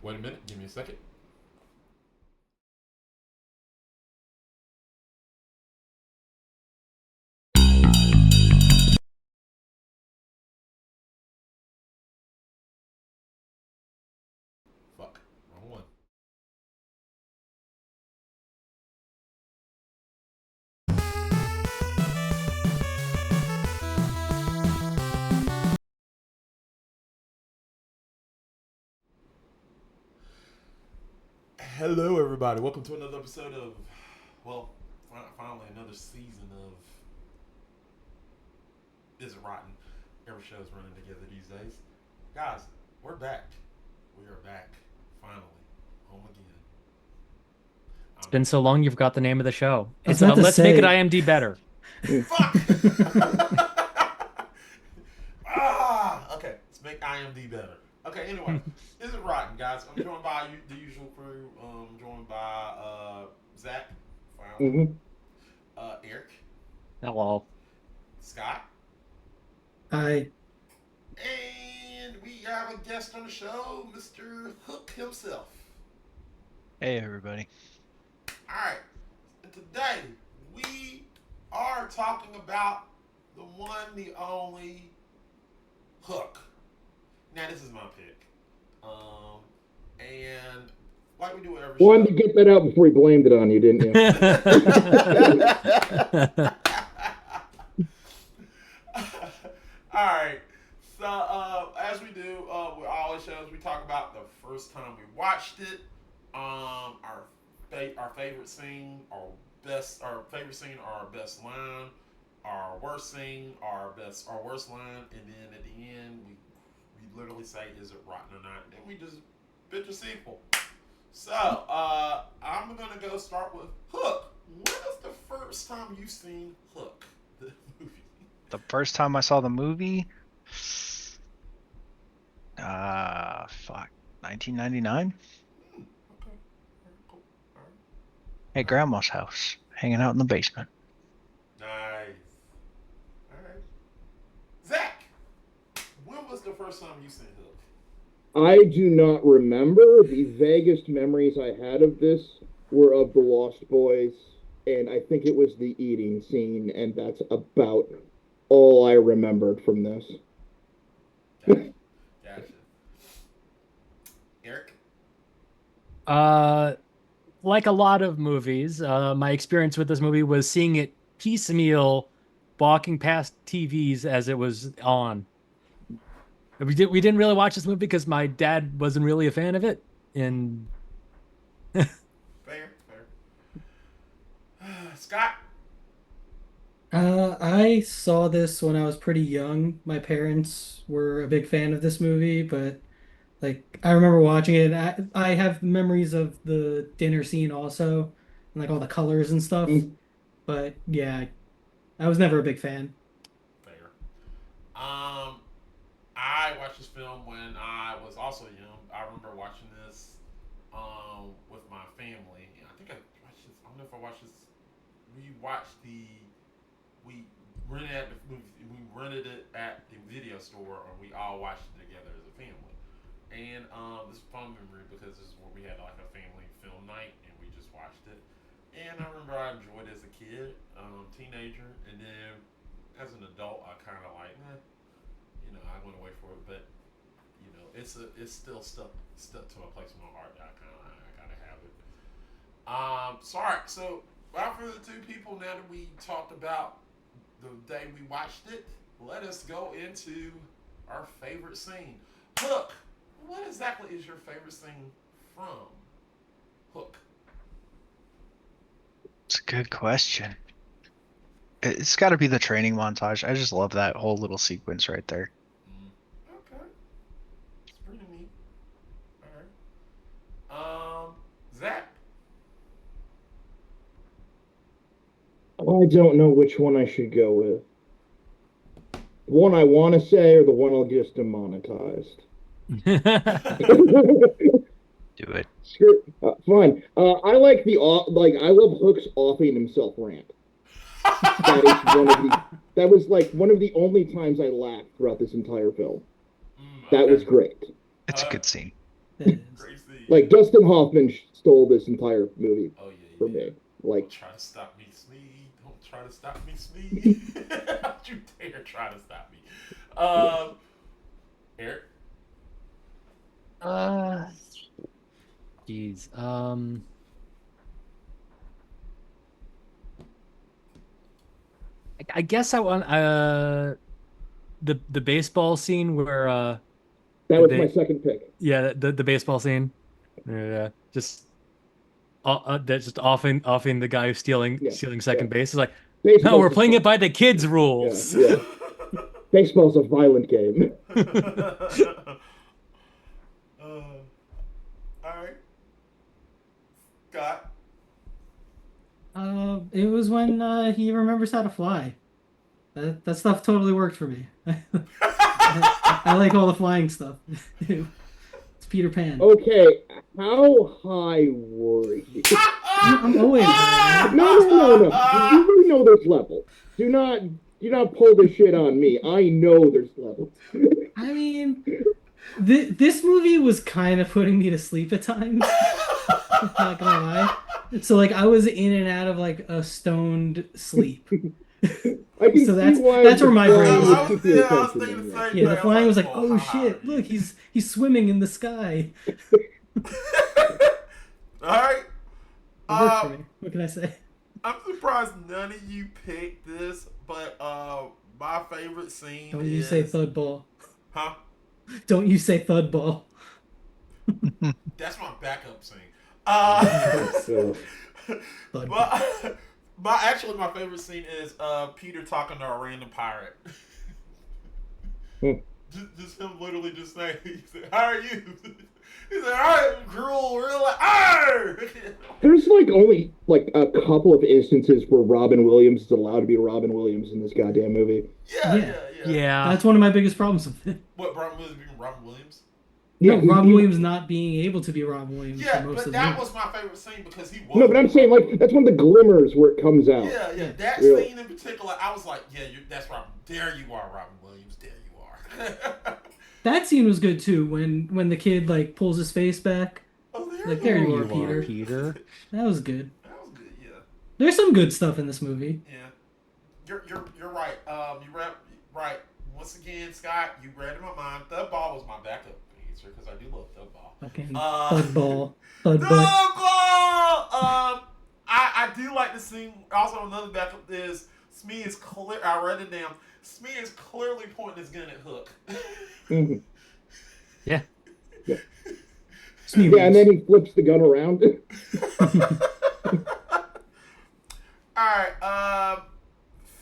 Wait a minute. Give me a second. Fuck. Wrong one. Hello, everybody. Welcome to another episode of, well, finally another season of Is It Rotten? Every show's running together these days. Guys, we're back. We are back. Finally. Home again. It's been so long, you forgot the name of the show. I was about to Let's make it say- IMD better. Fuck! Okay. Let's make IMD better. Okay, anyway. Is It Rotten, guys? I'm joined by the usual crew. I'm joined by Zach. Finally. Eric. Hello. Scott. I And we have a guest on the show, Mr. Hook himself. Hey everybody. Alright, and today we are talking about the one, the only Hook. Now this is my pick. And like we do every Wanted show. to get that out before he blamed it on you, didn't you? Alright, so as we do with all the shows, we talk about the first time we watched it, our favorite scene, our favorite scene, our best line, our worst scene, our worst line, and then at the end we literally say, is it rotten or not? And then we just bitch a sequel. So I'm gonna go start with Hook. When is the first time you've seen Hook, the movie? The first time I saw the movie, fuck, 1999? Okay. Alright, cool. Alright. At Grandma's house, hanging out in the basement. Nice. Alright. Zach, when was the first time you seen Hook? I do not remember. The vaguest memories I had of this were of the Lost Boys, and I think it was the eating scene, and that's about all I remembered from this. Gotcha. Eric? Like a lot of movies, my experience with this movie was seeing it piecemeal, walking past TVs as it was on. We didn't really watch this movie because my dad wasn't really a fan of it, and Fair. Scott? I saw this when I was pretty young. My parents were a big fan of this movie, but like I remember watching it. I have memories of the dinner scene also, and like all the colors and stuff. But yeah, I was never a big fan. Fair. I watched this film when I was also young. I remember watching this with my family. I think I watched this. I don't know if I watched this. We rented it at the video store, and we all watched it together as a family. And this is a fun memory because this is where we had like a family film night, and we just watched it. And I remember I enjoyed it as a kid, teenager, and then as an adult, I kind of like, I went away for it, but it's still stuck to a place in my heart that I gotta have it. Sorry. So without further ado, people, now that we talked about the day we watched it, let us go into our favorite scene. Hook. What exactly is your favorite scene from Hook? It's a good question. It's got to be the training montage. I just love that whole little sequence right there. Okay. It's pretty neat. Alright. Zach. I don't know which one I should go with. The one I want to say or the one I'll get demonetized. Do it. Sure, fine. I like I love Hook's offing himself rant. That was like one of the only times I laughed throughout this entire film. That Okay. was great. It's a good scene. It is. Great scene. Like Dustin Hoffman stole this entire movie Oh yeah, for you me. did. Like, Don't try to stop me, Sneed. Don't try to stop me, Sneed. Don't you dare try to stop me. Eric. Jeez. I guess I want the baseball scene where that was They- my second pick. yeah, the baseball scene. Yeah, just that's just offing the guy who's stealing Yeah, second yeah. base. It's like, no, Baseball's we're a playing fun- it by the kids' rules. Yeah. Baseball's a violent game. All right. Scott. It was when he remembers how to fly. That stuff totally worked for me. I like all the flying stuff. It's Peter Pan. Okay, how high were you? I'm always high. No. You really know there's levels. Do not pull this shit on me. I know there's levels. I mean, this movie was kind of putting me to sleep at times. I'm not gonna lie. So like I was in and out of like a stoned sleep. I can So see why that's where my the brain flying was. would keep your I was attention thinking then, the yeah. same Yeah, the thing. flying was like, Oh, oh how shit, high? look, he's swimming in the sky. All right. It worked for me. What can I say? I'm surprised none of you picked this, but my favorite scene Don't is... you say thud ball. Huh? Don't you say thud ball. That's my backup scene. So, Thud ball. My favorite scene is Peter talking to a random pirate. Hmm. just him literally just saying, he said, "How are you?" He said, "I'm cruel, real like, arr!" there's like only like a couple of instances where Robin Williams is allowed to be Robin Williams in this goddamn movie. Yeah. Yeah. That's one of my biggest problems with it. What, Robin Williams being Robin Williams? No, he- Robin he- Williams not being able to be Robin Williams Yeah, for most but of the that movie. was my favorite scene because he was. No, but I'm saying like that's one of the glimmers where it comes out. Yeah. That Yeah. scene in particular, I was like, yeah, that's Robin. There you are, Robin Williams. There you are. That scene was good too when the kid like pulls his face back. Oh, Like, there there you you are, are, Peter. Peter. That was good. That was good. Yeah. There's some good stuff in this movie. Yeah. You're right. You read right. Once again, Scott, you read in my mind. Thud ball was my backup answer because I do love thud ball. Fucking Uh, thud ball, thud Thud butt. ball. I do like the scene. Also, another backup is Smee is clear. I read it down. Smee is clearly pointing his gun at Hook. Mhm. Yeah. Sneevils. Yeah, and then he flips the gun around. All right.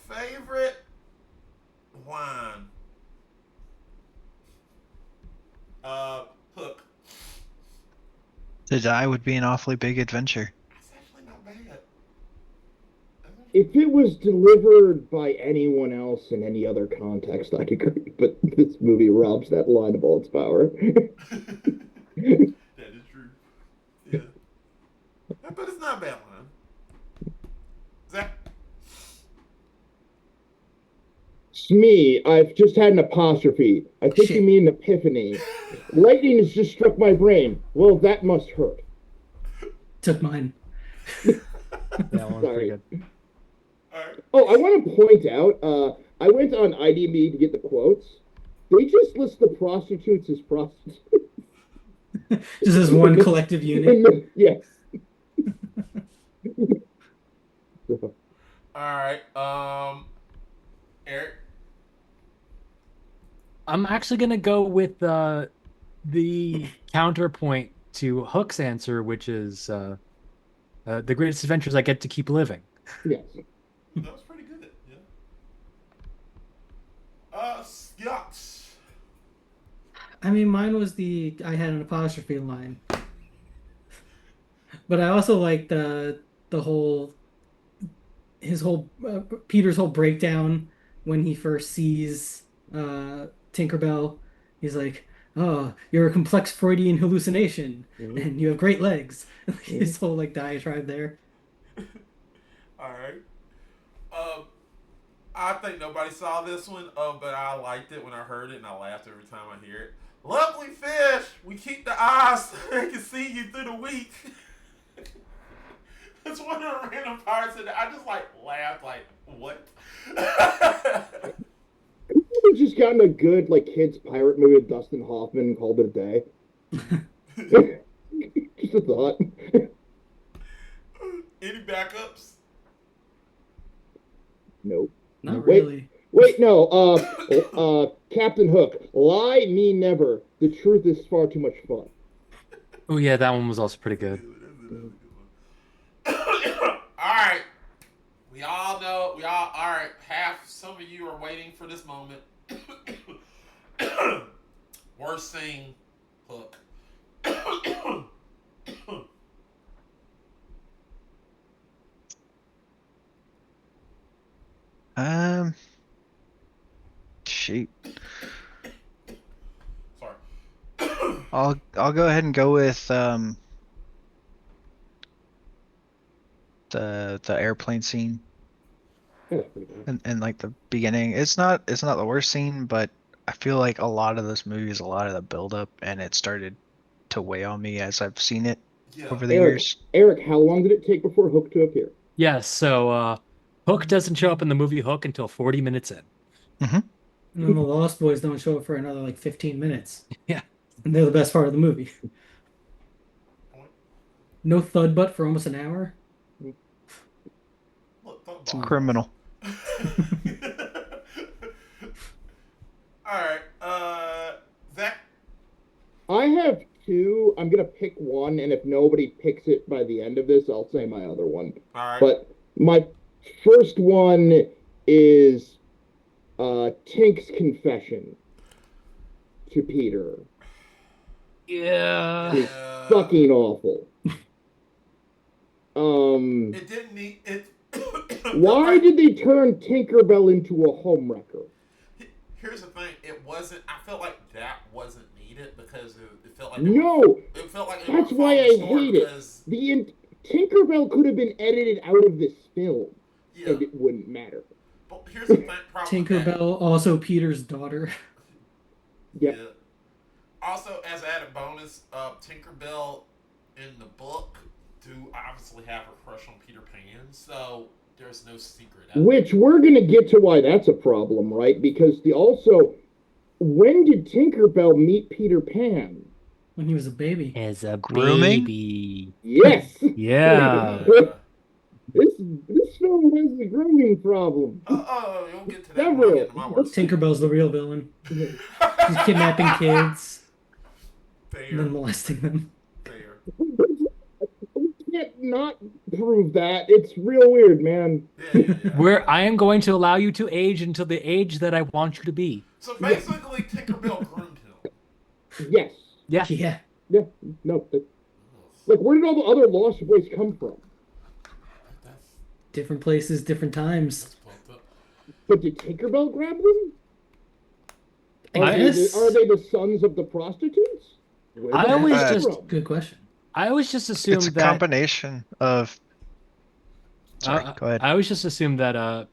Favorite line. Hook. To die would be an awfully big adventure. That's actually not bad. If it was delivered by anyone else in any other context, I'd agree. But this movie robs that line of all its power. That is true. Yeah. But it's not a bad line. Zach. Smee, I've just had an apostrophe. I think you Shit. mean an epiphany. Lightning has just struck my brain. Well, that must hurt. Took mine. That one's pretty Sorry. good. Alright. Oh, I want to point out, I went on IMDb to get the quotes. They just list the prostitutes as prostitutes. Just as one collective unit. Yes. Alright. Eric. I'm actually gonna go with the counterpoint to Hook's answer, which is the greatest adventures I get to keep living. Yes. That was pretty good. Yeah. Scott. I mean, mine was I had an apostrophe line, but I also liked the whole Peter's whole breakdown when he first sees Tinkerbell. He's like, "Oh, you're a complex Freudian hallucination, and you have great legs." His whole like diatribe there. Alright. I think nobody saw this one, but I liked it when I heard it, and I laughed every time I hear it. Lovely fish. We keep the eyes so they can see you through the week. It's one of the random parts that I just like laughed like, what? We've just gotten a good like kids pirate movie with Dustin Hoffman and called it a day. Just a thought. Any backups? Nope. Not Wait. really. Wait, no. Captain Hook. Lie me never. The truth is far too much fun. Oh yeah, that one was also pretty good. Alright. We all know, alright, some of you are waiting for this moment. Worst scene, Hook. Shoot. Sorry. I'll go ahead and go with the airplane scene That's pretty bad. and like the beginning. It's not the worst scene, but I feel like a lot of this movie is a lot of the build up, and it started to weigh on me as I've seen it Yeah. over the Eric, years. Eric, how long did it take before Hook to appear? Yes, so Hook doesn't show up in the movie Hook until 40 minutes in. And then the Lost Boys don't show up for another like 15 minutes. Yeah. And they're the best part of the movie. Point. No thud butt for almost an hour. Look, It's criminal. Alright, Zach. I have two. I'm gonna pick one, and if nobody picks it by the end of this, I'll say my other one. Alright. But my first one is Tink's confession to Peter. Yeah. It's fucking awful. It didn't need it. Why did they turn Tinkerbell into a homewrecker? Here's the thing. It wasn't. I felt like that wasn't needed because it felt like No, It felt like that's why I hate it. Tinkerbell could have been edited out of this film, Yeah. and it wouldn't matter. But here's the thing. Problem with that. Tinkerbell, also Peter's daughter. Yep. Yeah. Also, as added bonus, Tinkerbell in the book do obviously have a crush on Peter Pan, so there's no secret. Which we're gonna get to why that's a problem, right? Because when did Tinkerbell meet Peter Pan? When he was a baby. As a Grooming? baby. Yes. Yeah. This film has a grooming problem. You'll get to that when I get to my worst. Tinkerbell's the real villain. She's kidnapping kids and then Fair. molesting them. Fair. We can't not prove that. It's real weird, man. Yeah. Where I am going to allow you to age until the age that I want you to be. So basically, Tinkerbell groomed him. Yes. Yeah. Yeah. Yeah. No. Like, where did all the other Lost Boys come from? That's Different places, different times. fucked up. But did Tinkerbell grab them? I guess. Are they the sons of the prostitutes? Where I did always that come just- from? Good question. I always just assumed It's a that combination of. Sorry, go ahead. I always just assumed that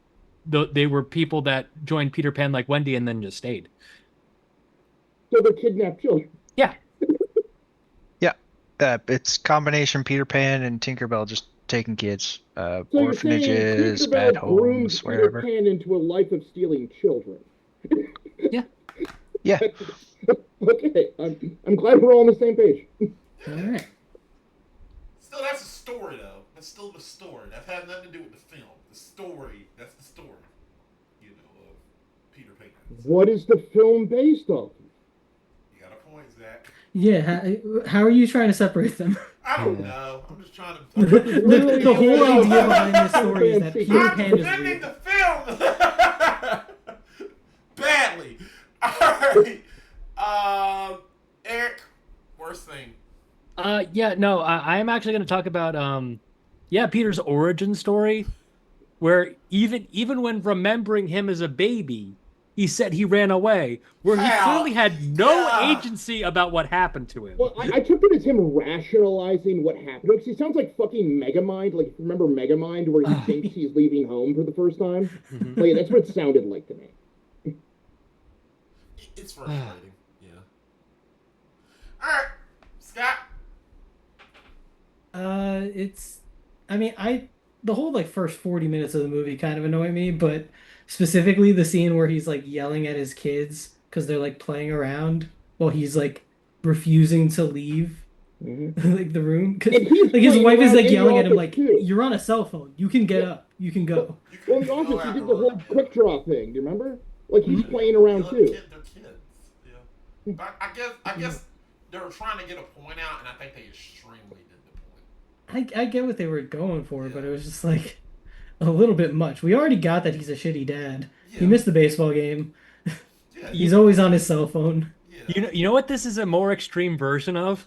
they were people that joined Peter Pan like Wendy and then just stayed. So they're kidnapped children. Yeah. It's combination Peter Pan and Tinkerbell just taking kids, So you're saying orphanages, Tinkerbell bad groomed homes, Peter wherever. Pan into a life of stealing children. Yeah. Okay, I'm glad we're all on the same page. All right. Still, that's a story, though. That's still the story. That had nothing to do with the film. The story, that's the story, of Peter Pan. What is the film based off? You got a point, Zach. Yeah. How are you trying to separate them? I don't Yeah. know. I'm just trying The, to. the whole idea behind this story is that Peter I'm Pan is defending real. the film badly. Alright. Eric, worst thing. Yeah, no, I am actually going to talk about Peter's origin story, where even when remembering him as a baby, he said he ran away, where he How? clearly had no Yeah. agency about what happened to him. Well, I took it as him rationalizing what happened. Because he sounds like fucking Megamind. Like, remember Megamind, where he thinks he's leaving home for the first time? Mhm. Like, that's what it sounded like to me. It's frustrating. Yeah. All right, Scott. It's, I mean, the whole like first 40 minutes of the movie kind of annoy me, but specifically the scene where he's like yelling at his kids because they're like playing around while he's like refusing to leave Mhm. like the room. 'Cause, And he's like his playing wife is around like in the yelling at him office, like, too. "You're on a cell phone. You can get Yeah. up. You can go." You Well, in can the go office, he out did and the whole run. quick draw thing. Do you remember? Like he's playing around Little too. Kid, they're kids. Yeah. But I guess they were trying to get a point out, and I think they extremely did the point. I get what they were going for, but it was just like a little bit much. We already got that he's a shitty dad. He Yeah. missed the baseball game. Yeah. He's always on his cell phone. Yeah. You know what this is a more extreme version of?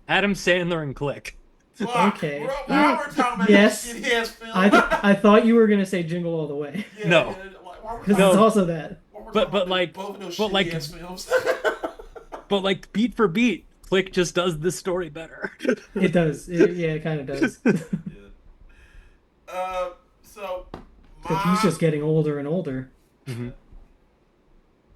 Adam Sandler and Click. Fuck, Okay. Now we're talking about Yes. that shitty ass film. I thought you were gonna say Jingle All the Way. Yeah, No. like, why we're Because No. it's also that. why we're But- talking but about like- both of those but like- shitty ass films. But like beat for beat, Click just does this story better. It does. Yeah, it kind of does. Yeah. So Because he's just getting older and older.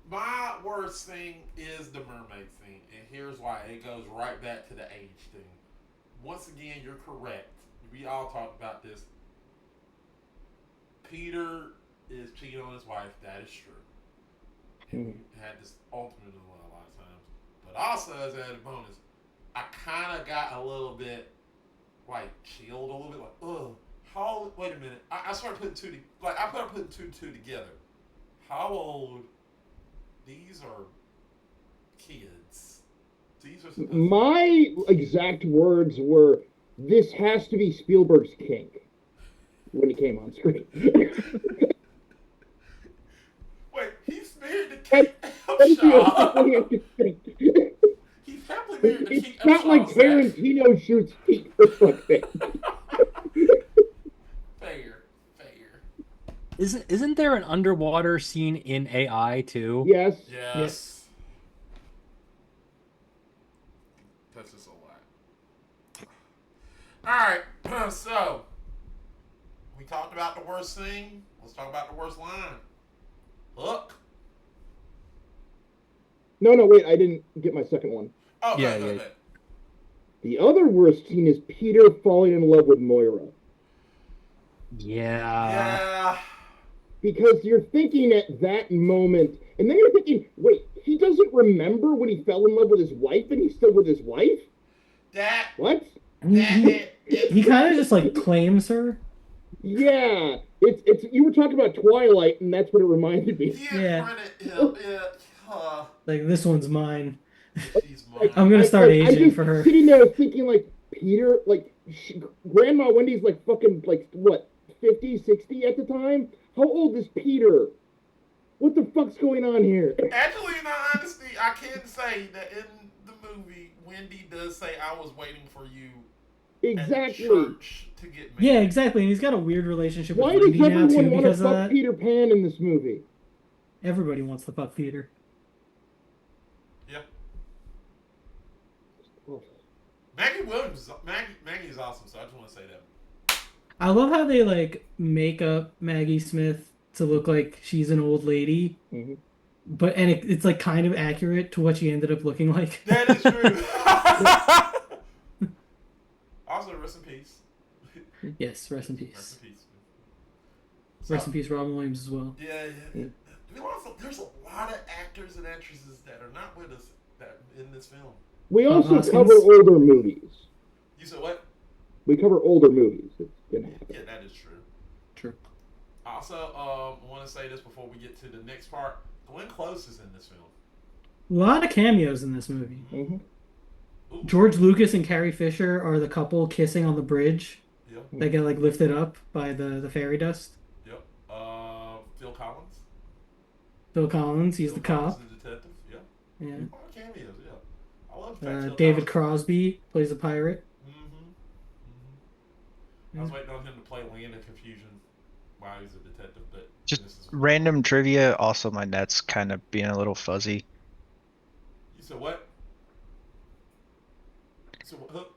my worst thing is the mermaid thing, and here's why. It goes right back to the age thing. Once again, you're correct. We all talked about this. Peter is cheating on his wife. That is true. And we had this ultimate dilemma a lot of times. But also, as an added bonus, I kind of got a little bit, like, chilled a little bit. Like, ugh. How? Wait a minute. I started putting I started putting two and two together. How old? These are kids. These are supposed My exact words were, "This has to be Spielberg's kink," when he came on screen. Wait, he's married to That- Kate That's the Upshaw. only thing I could think. He's happily married to It's Kate not like Upshaw, Zach. Tarantino shoots feet or something. Fair. Isn't there an underwater scene in AI too? Yes. Yes. That's just a lot. Alright, so we talked about the worst thing. Let's talk about the worst line. Hook. No, wait, I didn't get my second one. Oh, Yeah, good, yeah. good. The other worst scene is Peter falling in love with Moira. Yeah. Because you're thinking at that moment, and then you're thinking, wait, he doesn't remember when he fell in love with his wife and he's still with his wife? That, What? He kind of just like claims her. Yeah. It's you were talking about Twilight, and that's what it reminded me. Yeah. Like, this one's mine. She's mine. I'm gonna start I'm aging just for her. sitting there thinking, like, Peter, like, Grandma Wendy's, like, fucking, like, what, 50, 60 at the time? How old is Peter? What the fuck's going on here? Actually, in all honesty, I can say that in the movie, Wendy does say, "I was waiting for you at Exactly. church to get married." Yeah, exactly. And he's got a weird relationship Why with does Wendy now everyone too want to because of fuck that. Peter Pan in this movie? Everybody wants to fuck Peter. Yeah. Oh. Maggie Williams, Maggie's awesome. So I just want to say that. I love how they like make up Maggie Smith to look like she's an old lady, Mhm. but it's like kind of accurate to what she ended up looking like. That is true. Also, rest in peace. Yes, rest in Rest peace. in peace. Rest in peace, Robin Williams as well. Yeah. There's a lot of actors and actresses that are not with us that in this film. We Bob also Hoskins? cover older movies. You said what? We cover older movies. It's gonna happen. Yeah, that is true. True. Also, I want to say this before we get to the next part. Glenn Close is in this film. A lot of cameos in this movie. Mhm. Ooh, George Lucas and Carrie Fisher are the couple kissing on the bridge Yep. that get like lifted up by the fairy dust. Yep. Phil Collins. Phil Collins, he's the Phil Collins, cop. the detective. Yeah. Yeah. A lot of cameos. Yeah. I love the fact Phil David Collins- Crosby plays a pirate. I was waiting on him to play Land of Confusion while he was a detective, but Just this is random trivia. Also, my net's kind of being a little fuzzy. You said what? So what?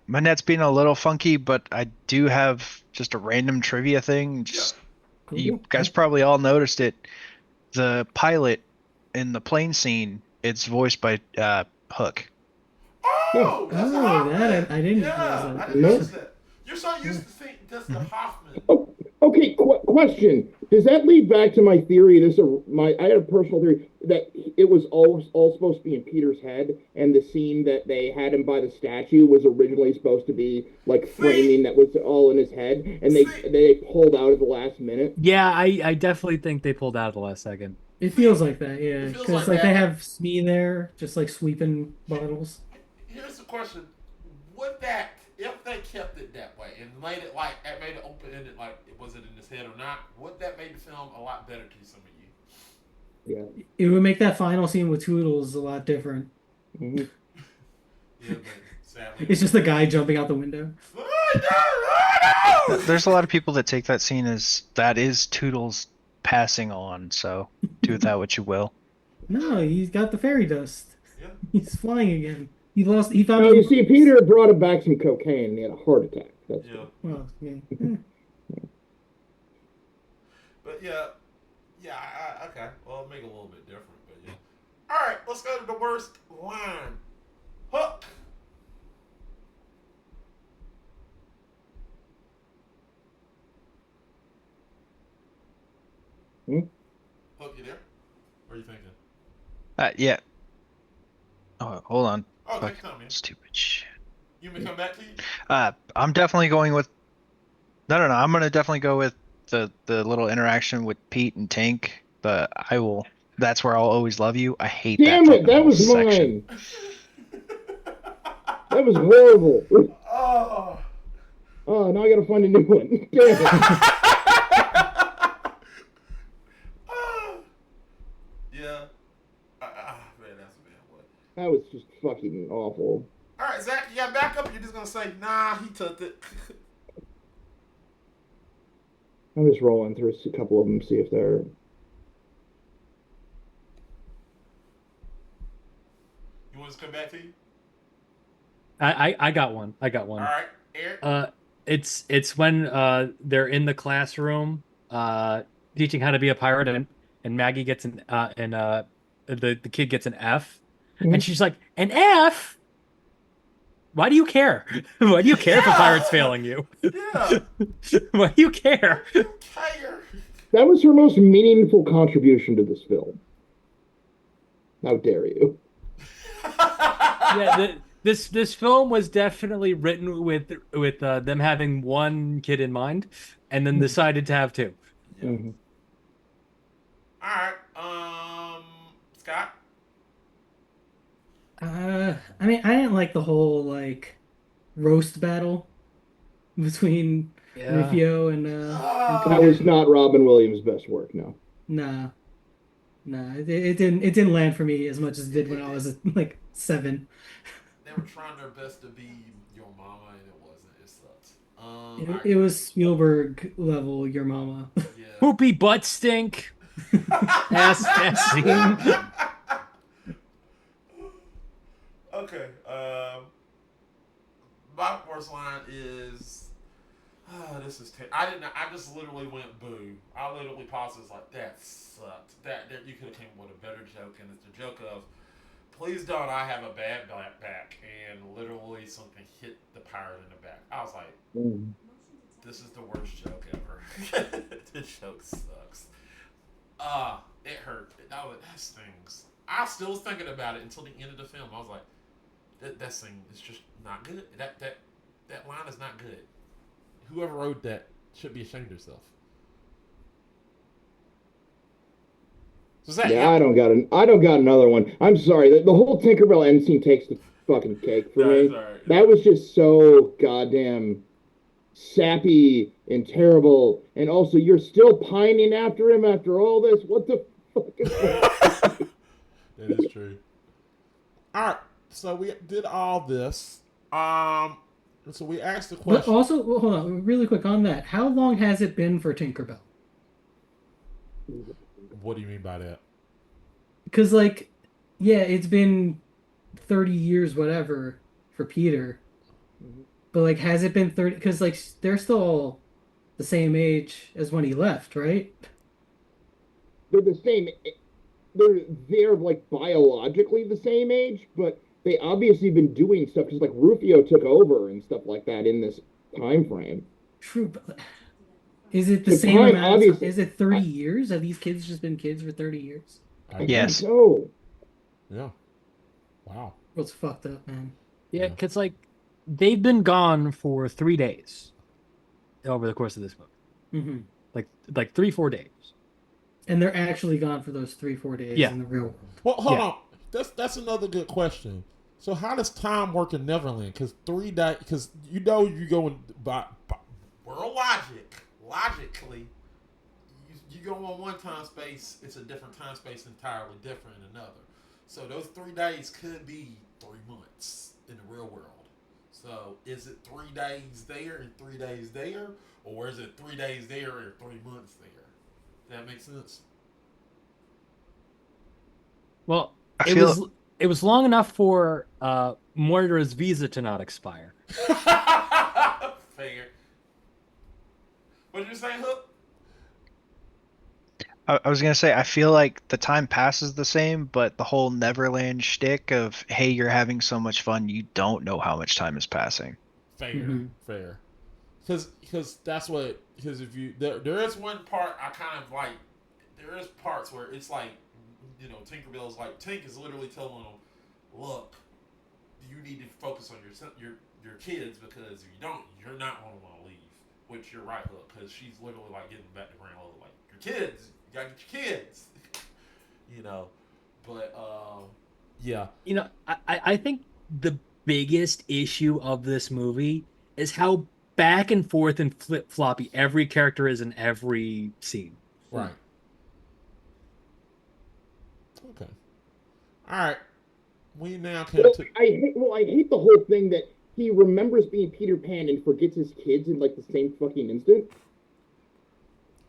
My net's being a little funky, but I do have just a random trivia thing. Just Cool. you guys probably all noticed it. The pilot in the plane scene It's voiced by Hook. Oh, that's Oh, Hoffman. that I didn't Yeah, realize I that. didn't No. notice that. You're so used to seeing Dustin Hoffman. Oh, okay, question. Does that lead back to my theory? I had a personal theory that it was all supposed to be in Peter's head, and the scene that they had him by the statue was originally supposed to be like framing See, that was all in his head, and they see, they pulled out at the last minute. Yeah, I definitely think they pulled out at the last second. It see. feels like that, yeah. It feels Because like like they that. have Smee there, just like sweeping bottles. Here's the question: would that, if they kept it that way and made it open ended, like was it in his head or not? Would that make the film a lot better to some of you? Yeah. It would make that final scene with Toodles a lot different. Hmm. Yeah, but sadly, It's just the guy jumping out the window. Oh, no! There's a lot of people that take that scene as that is Toodles passing on, so do with that what you will. No, he's got the fairy dust. Yeah. He's flying again. He found Now you see, Peter brought him back some cocaine, and he had a heart attack. That's Yeah. Well, yeah. But yeah, okay. Well, it'll make it a little bit different, but yeah. All right, let's go to the worst line. Hook. Hmm? Hook, you there? What are you thinking? Yeah. Oh, hold on. Oh, Fuck. take your time, man. Stupid shit. You may come back to you. I'm definitely going with. No. I'm gonna definitely go with the little interaction with Pete and Tink. I will. That's where I'll always love you. I hate that Damn it! fucking That whole was section. mine. That was horrible. Oh. Oh, now I gotta find a new one. Damn it. Yeah. Man, that's a bad one. That was just fucking awful. All right, Zach, you got backup? You're just gonna say, nah, he took it. I'm just rolling through a couple of them, see if they're. You want us to come back to you? I got one. I got All one. right, Eric. It's when they're in the classroom teaching how to be a pirate, and Maggie gets the kid gets an F, and Mhm. she's like, an F? Why do you care? Why do you care if a Yeah. pirate's failing you? Yeah. Why do you care? You care. That was her most meaningful contribution to this film. How dare you? Yeah, this film was definitely written with them having one kid in mind, and then decided to have two. Yeah. Mhm. All right. Scott. I mean, I didn't like the whole like roast battle between Rufio and That was not Robin Williams' best work, no. nah, it didn't land for me as much as it did when I was like 7. They were trying their best to be your mama, and it wasn't. It sucked. It was Spielberg level Your Mama. Yeah. Poopy butt stink. Ass scene. Okay. My first line is, this is. I didn't. I just literally went boo. I literally paused. It was like that sucked. That you could have came up with a better joke, and it's the joke of, please don't. I have a bad back, and literally something hit the pirate in the back. I was like, Mm. this is the worst joke ever. This joke sucks. It hurt. That stings. I still was thinking about it until the end of the film. I was like, that scene is just not good. That line is not good. Whoever wrote that should be ashamed of themselves. So Zach, Yeah, I don't got another one. I'm sorry. The whole Tinkerbell end scene takes the fucking cake for me. Sorry. That was just so goddamn sappy and terrible. And also, you're still pining after him after all this. What the fuck is that? That is true. All right, so we did all this. So we asked the But question. also, well, hold on, really quick on that. How long has it been for Tinkerbell? What do you mean by that? Because, like, yeah, it's been 30 years, whatever, for Peter. But, like, has it been 30? Because, like, they're still all the same age as when he left, right? They're the same. they're like biologically the same age, but they obviously been doing stuff because like Rufio took over and stuff like that in this time frame. True, but is it the The same time, amount? obviously- Is it 30 years? Have these kids just been kids for 30 years? I Yes. So Yeah. Wow. What's fucked up, man? Yeah, Yeah. because like they've been gone for 3 days over the course of this movie, Hmm. like 3-4 days. And they're actually gone for those 3-4 days Yeah. in the real world. Well, hold Yeah. on. That's another good question. So how does time work in Neverland? Because 3 days, because you know you go in by world logically, you go on one time space, it's a different time space entirely different in another. So those 3 days could be 3 months in the real world. So is it 3 days there and 3 days there, or is it 3 days there and 3 months there? That makes sense. Well, I it feel- was long enough for Moira's visa to not expire. Fair. What did you say, Hook? I was gonna say I feel like the time passes the same, but the whole Neverland shtick of hey, you're having so much fun, you don't know how much time is passing. Fair, Mhm. fair. Because that's what because if you there is one part I kind of like. There is parts where it's like, you know, Tinkerbell's like Tink is literally telling them, look, you need to focus on your kids because if you don't, you're not going to want to leave. Which you're right, Hook, because she's literally like getting back to grandmother, like your kids, you gotta get your kids, you know. But yeah, You know, I think the biggest issue of this movie is how back and forth and flip floppy every character is in every scene. right. Okay. All right. We now come well, to. I hate the whole thing that he remembers being Peter Pan and forgets his kids in like the same fucking instant,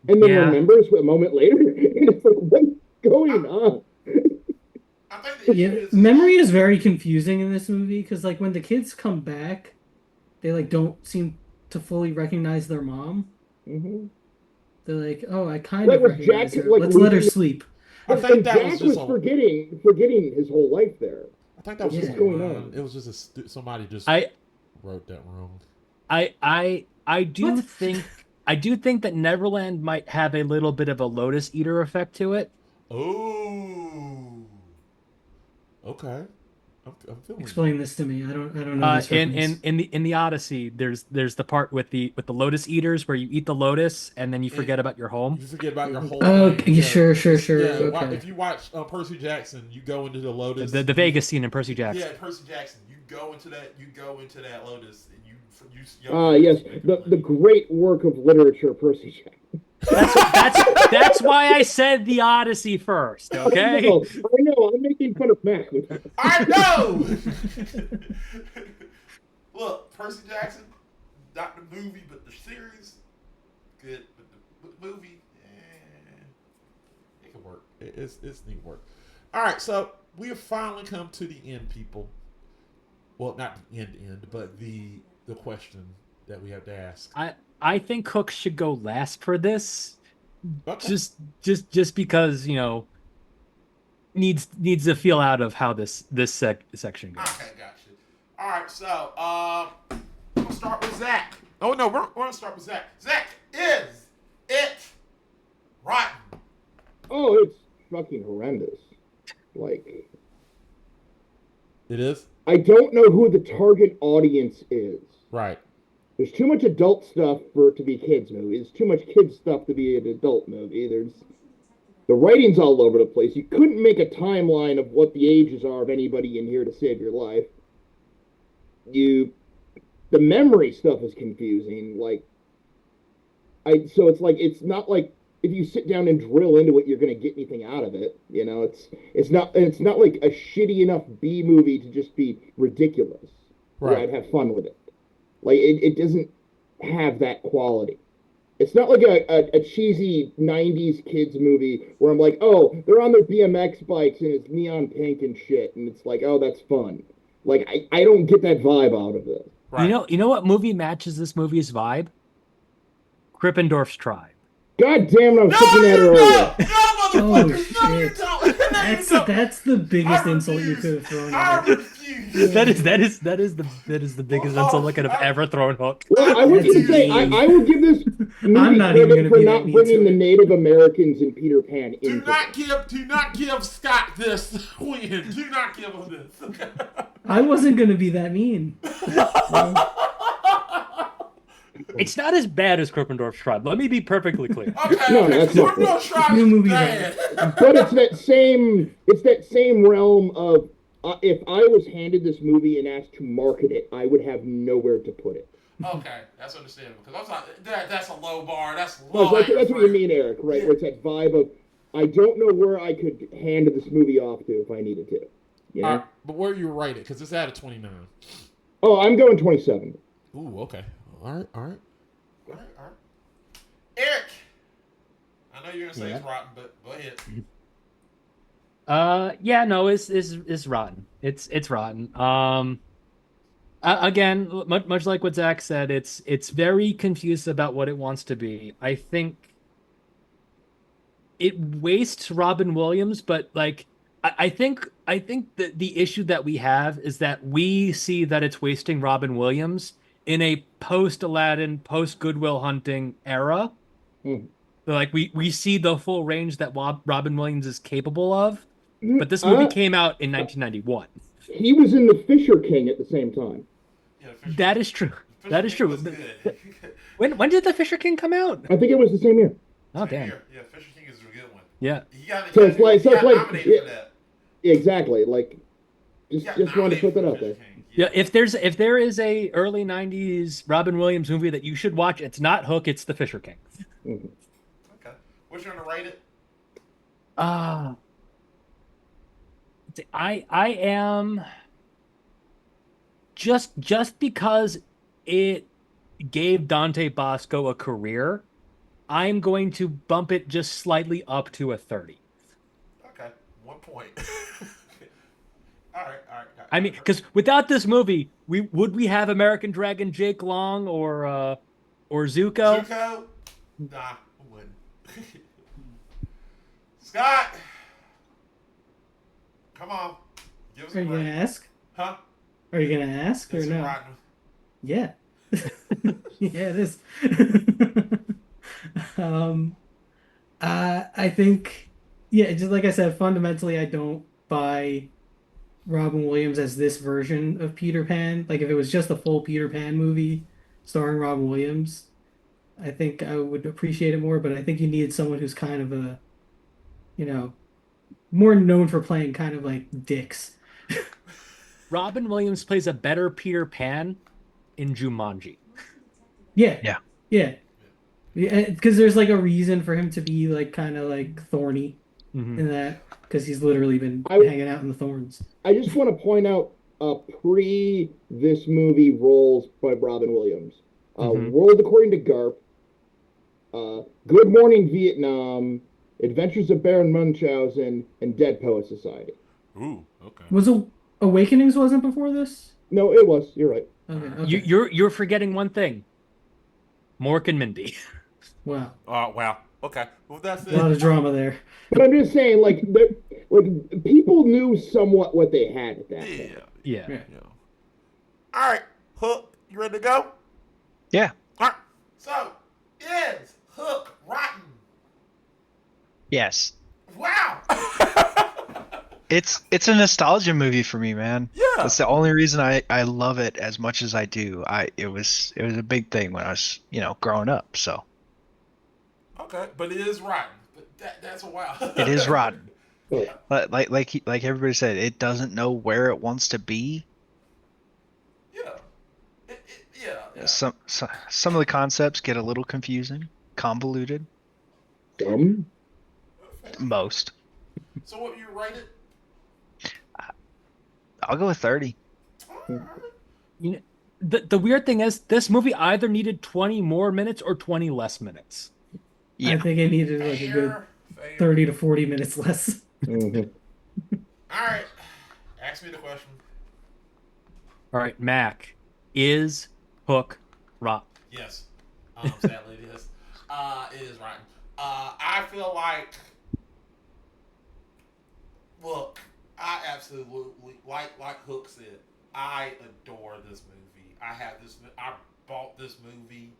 and then Yeah. remembers a moment later, and it's like, what's going on? I think the issue Yeah, is memory is very confusing in this movie because like when the kids come back, they like don't seem to fully recognize their mom. Mm-hmm. They're like, "Oh, I kind Like of with recognize Jack, her. like, Let's let her losing- sleep." I And think that Jack was was just a. forgetting his whole life there. I think that was just Yeah. a What's going line. on? It was just somebody just I wrote that wrong. I do What? think that Neverland might have a little bit of a Lotus Eater effect to it. Oh. Okay. I'm feeling. Explain this to me. I don't know this In reference. in the Odyssey, there's the part with the Lotus Eaters where you eat the lotus and then you forget about your home. You forget about your whole. Oh, thing. okay, sure. Yeah, Okay. if you watch Percy Jackson, you go into the Lotus. The Vegas scene in Percy Jackson. Yeah, Percy Jackson. You go into that Lotus, and you. Yes, the great work of literature, Percy Jackson. That's why I said the Odyssey first. Okay. I know. I'm making fun of Mac with that. I know. Look, Percy Jackson, not the movie, but the series, good. But the movie, it could work. It's neat work. All right, so we have finally come to the end, people. Well, not the end, but the question that we have to ask. I think Hook should go last for this, Okay. just because needs to feel out of how this section goes. Okay, gotcha. All right, so we'll start with Zach. Oh no, we're gonna start with Zach. Zach, is it rotten? Oh, it's fucking horrendous. Like, It is. I don't know who the target audience is. Right. There's too much adult stuff for it to be a kids movie. There's too much kids stuff to be an adult movie. The writing's all over the place. You couldn't make a timeline of what the ages are of anybody in here to save your life. The memory stuff is confusing. So it's not like if you sit down and drill into it, you're gonna get anything out of it. You know, it's not like a shitty enough B movie to just be ridiculous. Where Right. I'd have fun with it. Like it doesn't have that quality. It's not like a cheesy 90s kids movie where I'm like, oh, they're on their BMX bikes and it's neon pink and shit. And it's like, oh, that's fun. Like, I don't get that vibe out of it. Right. You know what movie matches this movie's vibe? Krippendorf's Tribe. God damn it, I was No, thinking that you earlier. don't! No, motherfucker! No, you shit. don't! That's the biggest I insult you refuse. could have thrown I at me. refuse. That is the biggest insult I could have ever thrown, Hook. Well, I was That's going to say, mean. I will give this movie I'm not even credit gonna for be that not mean bringing to the it. Native Americans in Peter Pan into Do not give Scott this win. Do not give him this. I wasn't gonna be that mean. It's not as bad as Krippendorf's Tribe. Let me be perfectly clear. Okay, No, okay. that's not Criminal Tribe New is movie bad. But it's that same realm of if I was handed this movie and asked to market it, I would have nowhere to put it. Okay, that's understandable. Because I was like, that's a low bar. That's No, low. that's what you mean, Eric, right? Where it's that vibe of I don't know where I could hand this movie off to if I needed to. You know? But where you rate it? Because it's out of 29. Oh, I'm going 27. Ooh, okay. All right. Eric, I know you're gonna say it's rotten, but go ahead. Yeah, no, it's rotten. It's rotten. Again, much like what Zach said, it's very confused about what it wants to be. I think it wastes Robin Williams, but like I think that the issue that we have is that we see that it's wasting Robin Williams in a post Aladdin, post Goodwill Hunting era. Hmm. Like we see the full range that Robin Williams is capable of, but this movie came out in 1991. He was in The Fisher King at the same time. Yeah, Fisher That King- is true. Fisher That is King true. was good. When did The Fisher King come out? I think it was the same year. Oh damn. Yeah, Fisher King is a good one. Yeah. He got, So it's like- he got like- nominated for that. Exactly. Like, He just got wanted to nominated put that for out Fisher there. King. Yeah, if there is a early 90s Robin Williams movie that you should watch, it's not Hook, it's The Fisher King. Mhm. Okay. What's you gonna rate it? I am just because it gave Dante Bosco a career, I'm going to bump it just slightly up to a 30. Okay. 1 point. All right. I mean, because without this movie, would we have American Dragon Jake Long or Zuko? Zuko? Nah, we wouldn't. Scott! Come on. Give us Are a you gonna rating. ask? Huh? Are you gonna ask or It's no? rotten. Yeah. Yeah, it is. I think, yeah, just like I said, fundamentally, I don't buy Robin Williams as this version of Peter Pan. Like, if it was just a full Peter Pan movie starring Robin Williams, I think I would appreciate it more. But I think you need someone who's kind of a, more known for playing kind of like dicks. Robin Williams plays a better Peter Pan in Jumanji. Yeah. Yeah. Yeah. Yeah, because there's like a reason for him to be like kind of like thorny Mhm. in that, because he's literally been I- hanging out in the thorns. I just want to point out pre this movie roles by Robin Williams. Mhm. World According to Garp, Good Morning Vietnam, Adventures of Baron Munchausen, and Dead Poet Society. Ooh, okay. Was Awakenings wasn't before this? No, it was. You're right. Okay. You're forgetting one thing. Mork and Mindy. Wow, Wow. Okay. Well, that's a lot of drama there. But I'm just saying, like people knew somewhat what they had at that point. Yeah. Yeah. All right. Hook, you ready to go? Yeah. All right. So, is Hook rotten? Yes. Wow. It's a nostalgia movie for me, man. Yeah. That's the only reason I love it as much as I do. It was a big thing when I was, growing up. So Okay, but it is rotten. But that's a wow. it is rotten. Yeah. But like everybody said, it doesn't know where it wants to be. Yeah. Yeah. Some of the concepts get a little confusing, convoluted. Dumb. Most. So what you rate it? I'll go with 30. You know, the weird thing is this movie either needed 20 more minutes or 20 less minutes. Yeah. I think it needed like a good Fair. 30 to 40 minutes less. Mhm. All right. Ask me the question. All right, Mac, is Hook rotten? Yes. Sadly it is. It is rotten. I feel like Look, I absolutely like Hook said. I adore this movie. I have this. I bought this movie.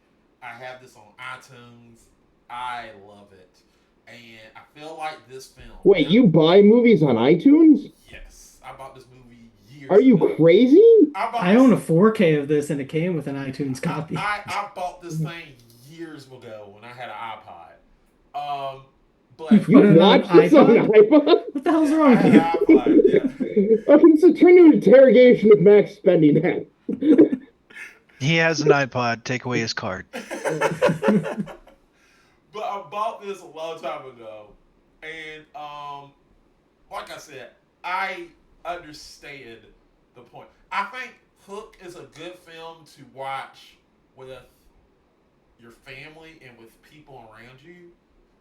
I have this on iTunes. I love it, and I feel like this film. Wait, you buy movies on iTunes? Yes, I bought this movie years. Are you ago. crazy? I own a 4K of this, and it came with an iTunes copy. I bought this thing years ago when I had an iPod. But You You put it on watched this on an iPod? iPod? What the hell's I wrong had with an you? iPod, yeah. Okay, so turn to an interrogation of Max spending that. He has an iPod. Take away his card. But I bought this a long time ago, and like I said, I understand the point. I think Hook is a good film to watch with your family and with people around you,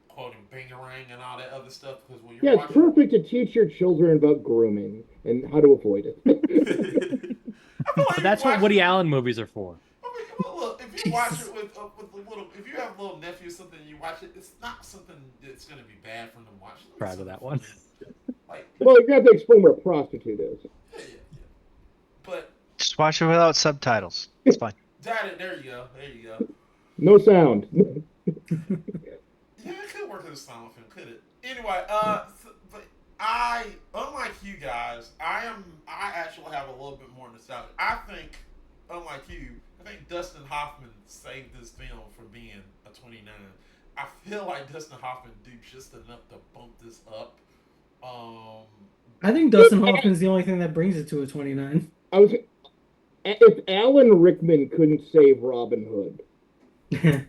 quoting Bangarang and all that other stuff. Because when you're Yeah, it's perfect to teach your children about grooming and how to avoid it. I feel like But that's you what watch- Woody Allen movies are for. I mean, well, look, if you watch it with a little, if you have a little nephew or something, you watch it. It's not something that's going to be bad for them to watch. It's Proud of that one. Like, Well, you're going to have to explain what a prostitute is. yeah. But Just watch it without subtitles. It's fine. Daddy, there you go. There you go. No sound. Yeah, it could work as a silent film, could it? Anyway, but unlike you guys, I actually have a little bit more nostalgia. I think, unlike you, I think Dustin Hoffman saved this film from being a 29. I feel like Dustin Hoffman did just enough to bump this up. I think Dustin Hoffman's the only thing that brings it to a 29. If Alan Rickman couldn't save Robin Hood,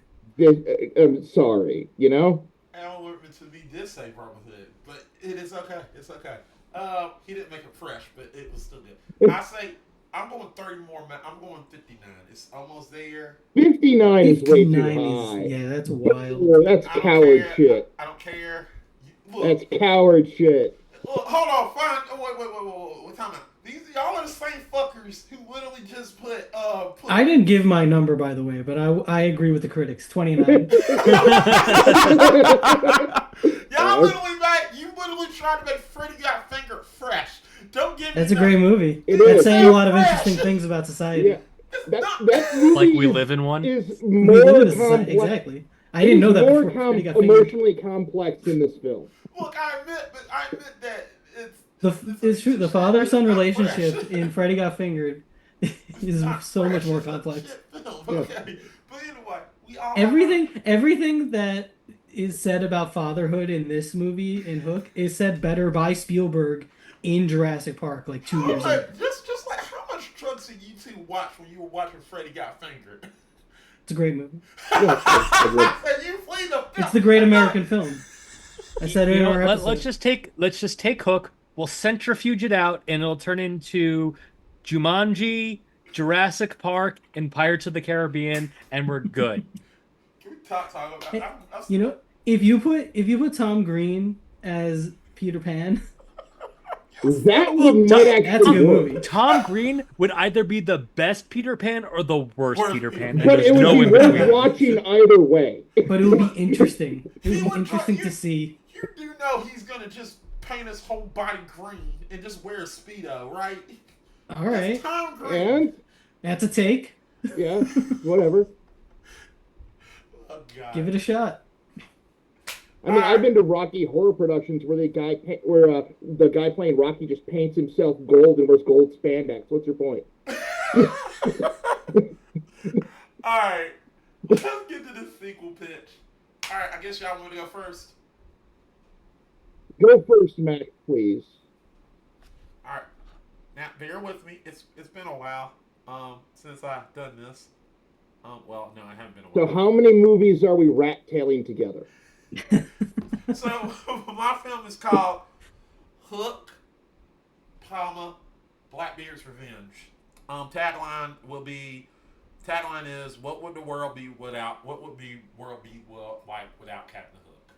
I'm sorry, you know? Alan Rickman to me did save Robin Hood, but it is okay. It's okay. He didn't make it fresh, but it was still good. I say I'm going 30 more. I'm going 59. It's almost there. 59 is way too 59 high. is, yeah, that's wild. Yeah, that's I don't coward care. shit. I don't care. Look, That's coward shit. look, hold on. Fine. Oh, wait. Time out. These y'all are the same fuckers who literally just put. I didn't give my number, by the way, but I agree with the critics. 29. Y'all literally you literally tried to make Freddy Got Fingered fresh. Don't give me That's a great movie. It That's is. saying a lot of Fresh. interesting things about society. Yeah, that movie Like we live in one. is We more live in a society. complex. Exactly. I didn't know that more before Freddy got fingered. emotionally complex in this film. Look, I admit that it's. It's true. The father-son Not relationship fresh. in Freddy Got Fingered is Not so much fresh. more It's a complex. shit film, okay? But anyway, we all Everything that is said about fatherhood in this movie in Hook is said better by Spielberg in Jurassic Park like 2 years later. Just like how much drugs did you two watch when you were watching Freddy Got Fingered? It's a great movie. I said you flee the film. It's the great American film. I said it You in know, our episode. let's just take Hook. We'll centrifuge it out, and it'll turn into Jumanji, Jurassic Park, and Pirates of the Caribbean, and we're good. Can we talk about? I'm You know, if you put Tom Green as Peter Pan, That would That's might a actually good work. movie. Tom Green would either be the best Peter Pan or the worst Worst Peter Peter Pan, Pan. and But there's it would no be in worth between. watching either way. but it would be interesting. It would He be would interesting not- to see. You do know he's gonna just paint his whole body green and just wear a speedo, right? All right, It's Tom Green. And that's a take. yeah, whatever. Oh God. Give it a shot. I mean, I've been to Rocky Horror Productions where the guy playing Rocky just paints himself gold and wears gold spandex. What's your point? All right, let's get to the sequel pitch. All right, I guess y'all want to go first. Go first, Mac, please. All right, now bear with me. It's been a while since I've done this. Well, no, I haven't been a So, while. how many movies are we rat-tailing together? So my film is called Hook, Blackbeard's Revenge. Tagline is what would the world be without like without Captain Hook?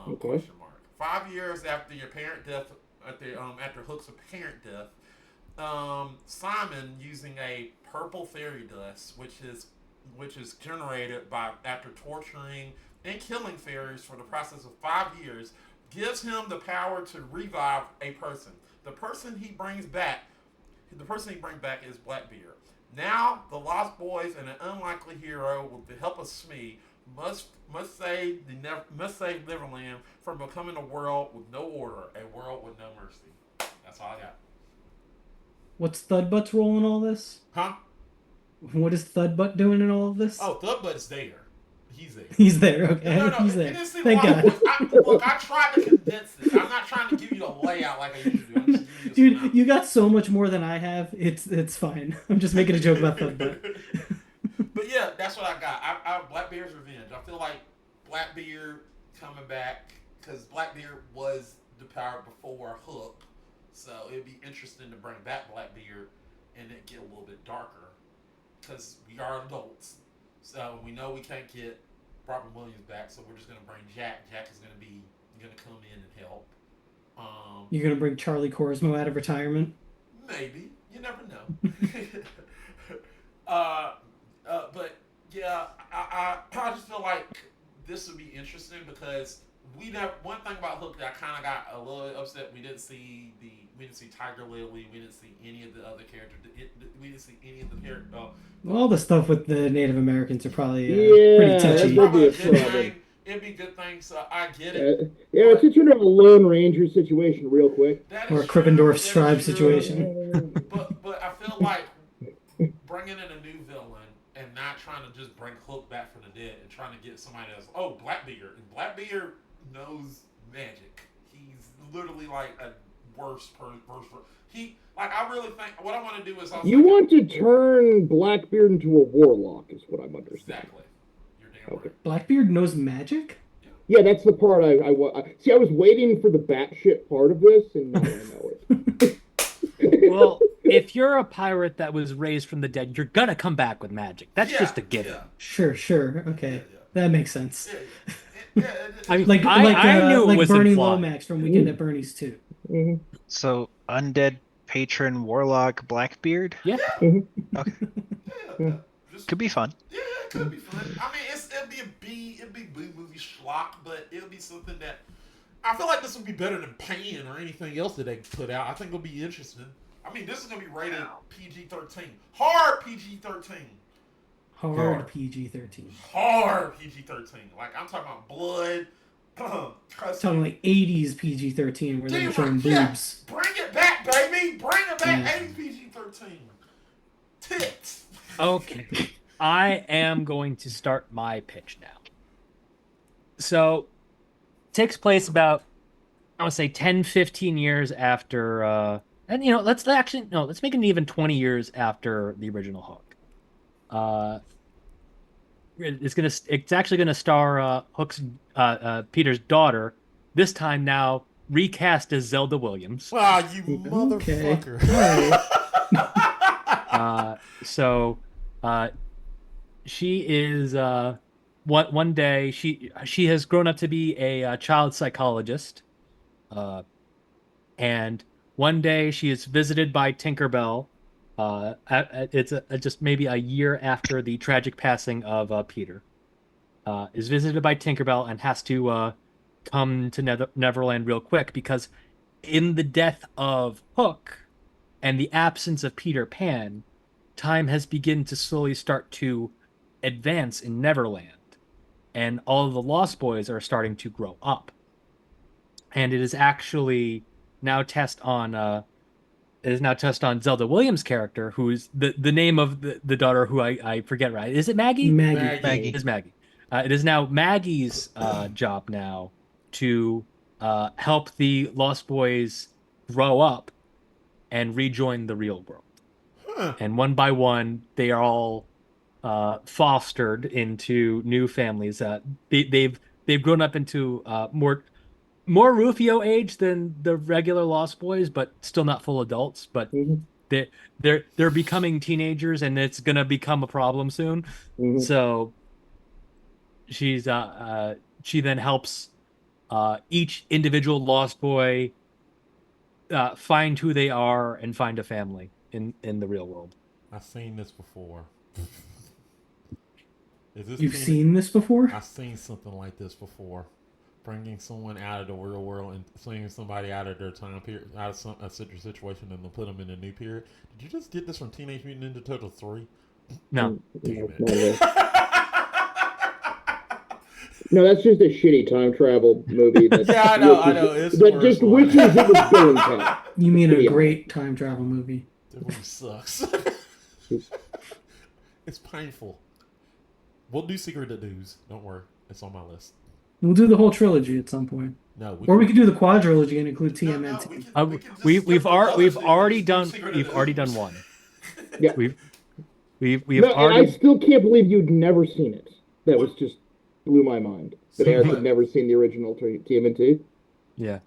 Okay. Question mark. 5 years after your parent death, after Hook's apparent death, Simon, using a purple fairy dust, which is generated by after torturing and killing fairies for the process of 5 years, gives him the power to revive a person. The person he brings back is Blackbeard. Now the Lost Boys and an unlikely hero with the help of Smee must save Neverland from becoming a world with no order, a world with no mercy. That's all I got. What's Thudbutt's role in all this? Huh? What is Thudbutt doing in all of this? Oh, Thudbutt's there. He's there. He's there. Okay, No, he's you there. didn't see Thank the God. look, I tried to condense it. I'm not trying to give you the layout like I usually do. I'm just giving you a Dude, synopsis. you got so much more than I have. It's fine. I'm just making a joke about Thudbutt. But yeah, that's what I got. I Blackbeard's Revenge. I feel like Blackbeard coming back because Blackbeard was the power before Hook, so it'd be interesting to bring back Blackbeard and it get a little bit darker because we are adults, so we know we can't get Robin Williams back, so we're just gonna bring Jack. Jack is gonna come in and help. You're gonna bring Charlie Corsmo out of retirement? Maybe. You never know. But yeah, I just feel like this would be interesting because one thing about Hook that I kind of got a little upset. We didn't see Tiger Lily. We didn't see any of the other characters. We didn't see any of the characters. All the stuff with the Native Americans are probably Yeah, pretty that's touchy. what- Probably a be a good problem. thing. It'd be a good thing. So I get it. Yeah, it's just a Lone Ranger situation real quick. That Or is a Krippendorf's true, tribe that is true. situation. But I feel like bringing in a new villain and not trying to just bring Hook back from the dead and trying to get somebody else. Oh, Blackbeard. And Blackbeard knows magic. He's literally like a worse person. I really think what I want to do is You want to turn Blackbeard into a warlock, is what I'm understanding. exactly. You're damn Okay. right. Blackbeard knows magic? Yeah, that's the part I see. I was waiting for the batshit part of this, and now I know it. Well, if you're a pirate that was raised from the dead, you're gonna come back with magic. That's Yeah, just a given. yeah. Sure. Okay. Yeah. That makes sense. I mean, Like I knew it like was Bernie implied. Lomax from Weekend at Bernie's too. Mhm. So undead patron warlock Blackbeard Yeah. okay, Yeah. Just could be fun. Yeah, it could be fun. I mean, it'd be B movie schlock, but it'll be something that I feel like this would be better than Pan or anything else that they put out. I think it'll be interesting. I mean, this is gonna be rated PG-13, hard PG-13, Hard PG-13. hard PG-13. Like I'm talking about blood, cussing. Talking like 80s PG-13 where they Damn were showing right, yeah. boobs. Bring it back, baby. Bring it back. Yeah. 80s PG-13. Tits. Okay. I am going to start my pitch now. So, takes place about, I would say 10, 15 years after, and let's make it even 20 years after the original Hook. It's actually gonna star Hook's Peter's daughter, this time now recast as Zelda Williams. Wow, you Okay. motherfucker. So she is one day she has grown up to be a child psychologist, and one day she is visited by Tinkerbell. It's just maybe a year after the tragic passing of Peter. Is visited by Tinkerbell and has to come to Neverland real quick because in the death of Hook and the absence of Peter Pan, time has begun to slowly start to advance in Neverland, and all of the Lost Boys are starting to grow up. And it is actually now test on Zelda Williams' character, who's the name of the daughter who I forget, right? Is it Maggie? Maggie. It is Maggie. It is now Maggie's job now to help the Lost Boys grow up and rejoin the real world. And one by one, they are all fostered into new families. They've grown up into more Rufio age than the regular Lost Boys, but still not full adults. But Mhm. they're becoming teenagers, and it's gonna become a problem soon. Mhm. So she then helps each individual Lost Boy find who they are and find a family in the real world. I've seen this before. Is this You've Teen- seen this before? I've seen something like this before. bringing someone out of the real world and swinging somebody out of their time period, out of a situation, and then put them in a new period. Did you just get this from Teenage Mutant Ninja Turtles 3? No. Damn No, it. no, that's just a shitty time travel movie. That Yeah, I know. It's the that worst just one. wishes it was going to. You mean a Yeah. great time travel movie? That movie sucks. It's painful. We'll do Secret of News. Don't worry. It's on my list. We'll do the whole trilogy at some point, No, or we could do the quadrilogy and include No, TMNT. we can We've just we've skip the other we've two and already just do done Secret of we've already done News. one. Yeah. We've No, and I already still can't believe you'd never seen it. That was just blew my mind. That Eric had never seen the original TMNT. yeah.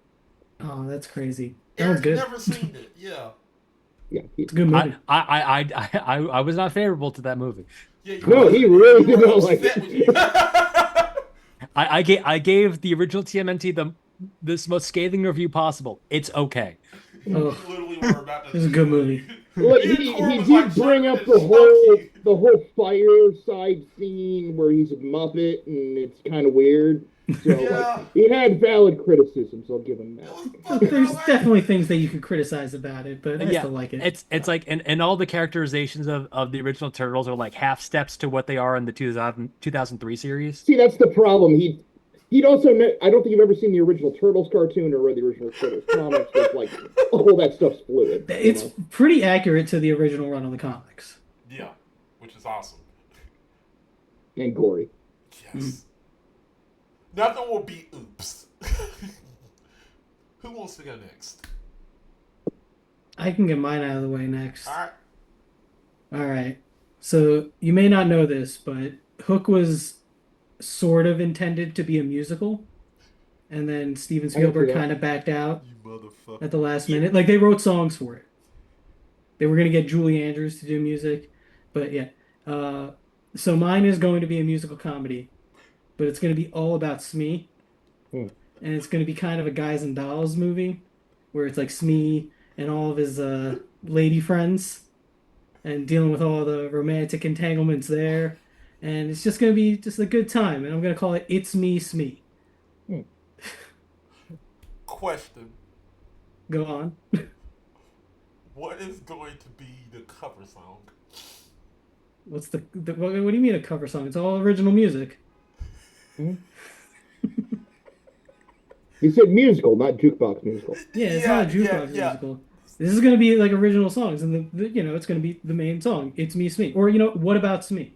Oh, that's crazy. That one's Eric's good. never seen it. Yeah. Yeah. It's a good movie. I was not favorable to that movie. Yeah, you No, were- he you really were did not like upset it. when you- I gave the original TMNT this most scathing review possible. It's okay. Oh, You literally were about to. It's a good movie. Like, Me and he Cora was did like, bring "Shut up it, the whole Smokey." the whole fireside scene where he's a Muppet and it's kind of weird. So Yeah. like, he had valid criticisms. I'll give him It that. was fucking There's hilarious. definitely things that you could criticize about it, but I Yeah, still like it. It's like and all the characterizations of the original Turtles are like half steps to what they are in the 2003 series. See, that's the problem. He'd also I don't think you've ever seen the original Turtles cartoon or read the original Turtles comics. It's like all that stuff's fluid. you It's know? pretty accurate to the original run of the comics. Yeah, which is awesome. And gory. Yes. Nothing will beat Oops. Who wants to go next? I can get mine out of the way next. All right. All right. So you may not know this, but Hook was sort of intended to be a musical, and then Steven I didn't see Spielberg that. kind of backed out You motherfucker. at the last minute. Like they wrote songs for it. They were gonna get Julie Andrews to do music, but yeah. So mine is going to be a musical comedy, but it's going to be all about Smee, Hmm. and it's going to be kind of a Guys and Dolls movie, where it's like Smee and all of his lady friends, and dealing with all the romantic entanglements there, and it's just going to be just a good time, and I'm going to call it It's Me Smee. Question. Go on. What is going to be the cover song? What's what do you mean a cover song? It's all original music. He said musical, not jukebox musical. Yeah, it's not a jukebox yeah. musical. This is gonna be like original songs, and it's gonna be the main song. It's Me Smee, or what about Smee?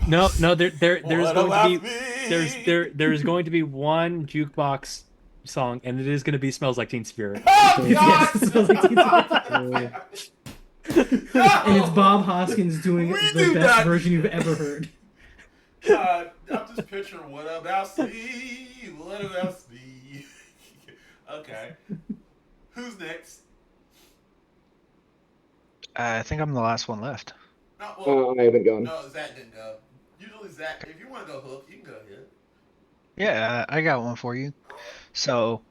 No, there's What going to about be me? there's going to be one jukebox song, and it is going to be "Smells Like Teen Spirit." Oh, Yes, God! it smells like Teen And it's Bob Hoskins doing We the do best not- version you've ever heard. God, I'm just picturing what about me? What about me? Okay. Who's next? I think I'm the last one left. No, well, I haven't gone. no, Zach didn't go. Usually Zach, if you want to go Hook, you can go ahead. Yeah, I got one for you. So,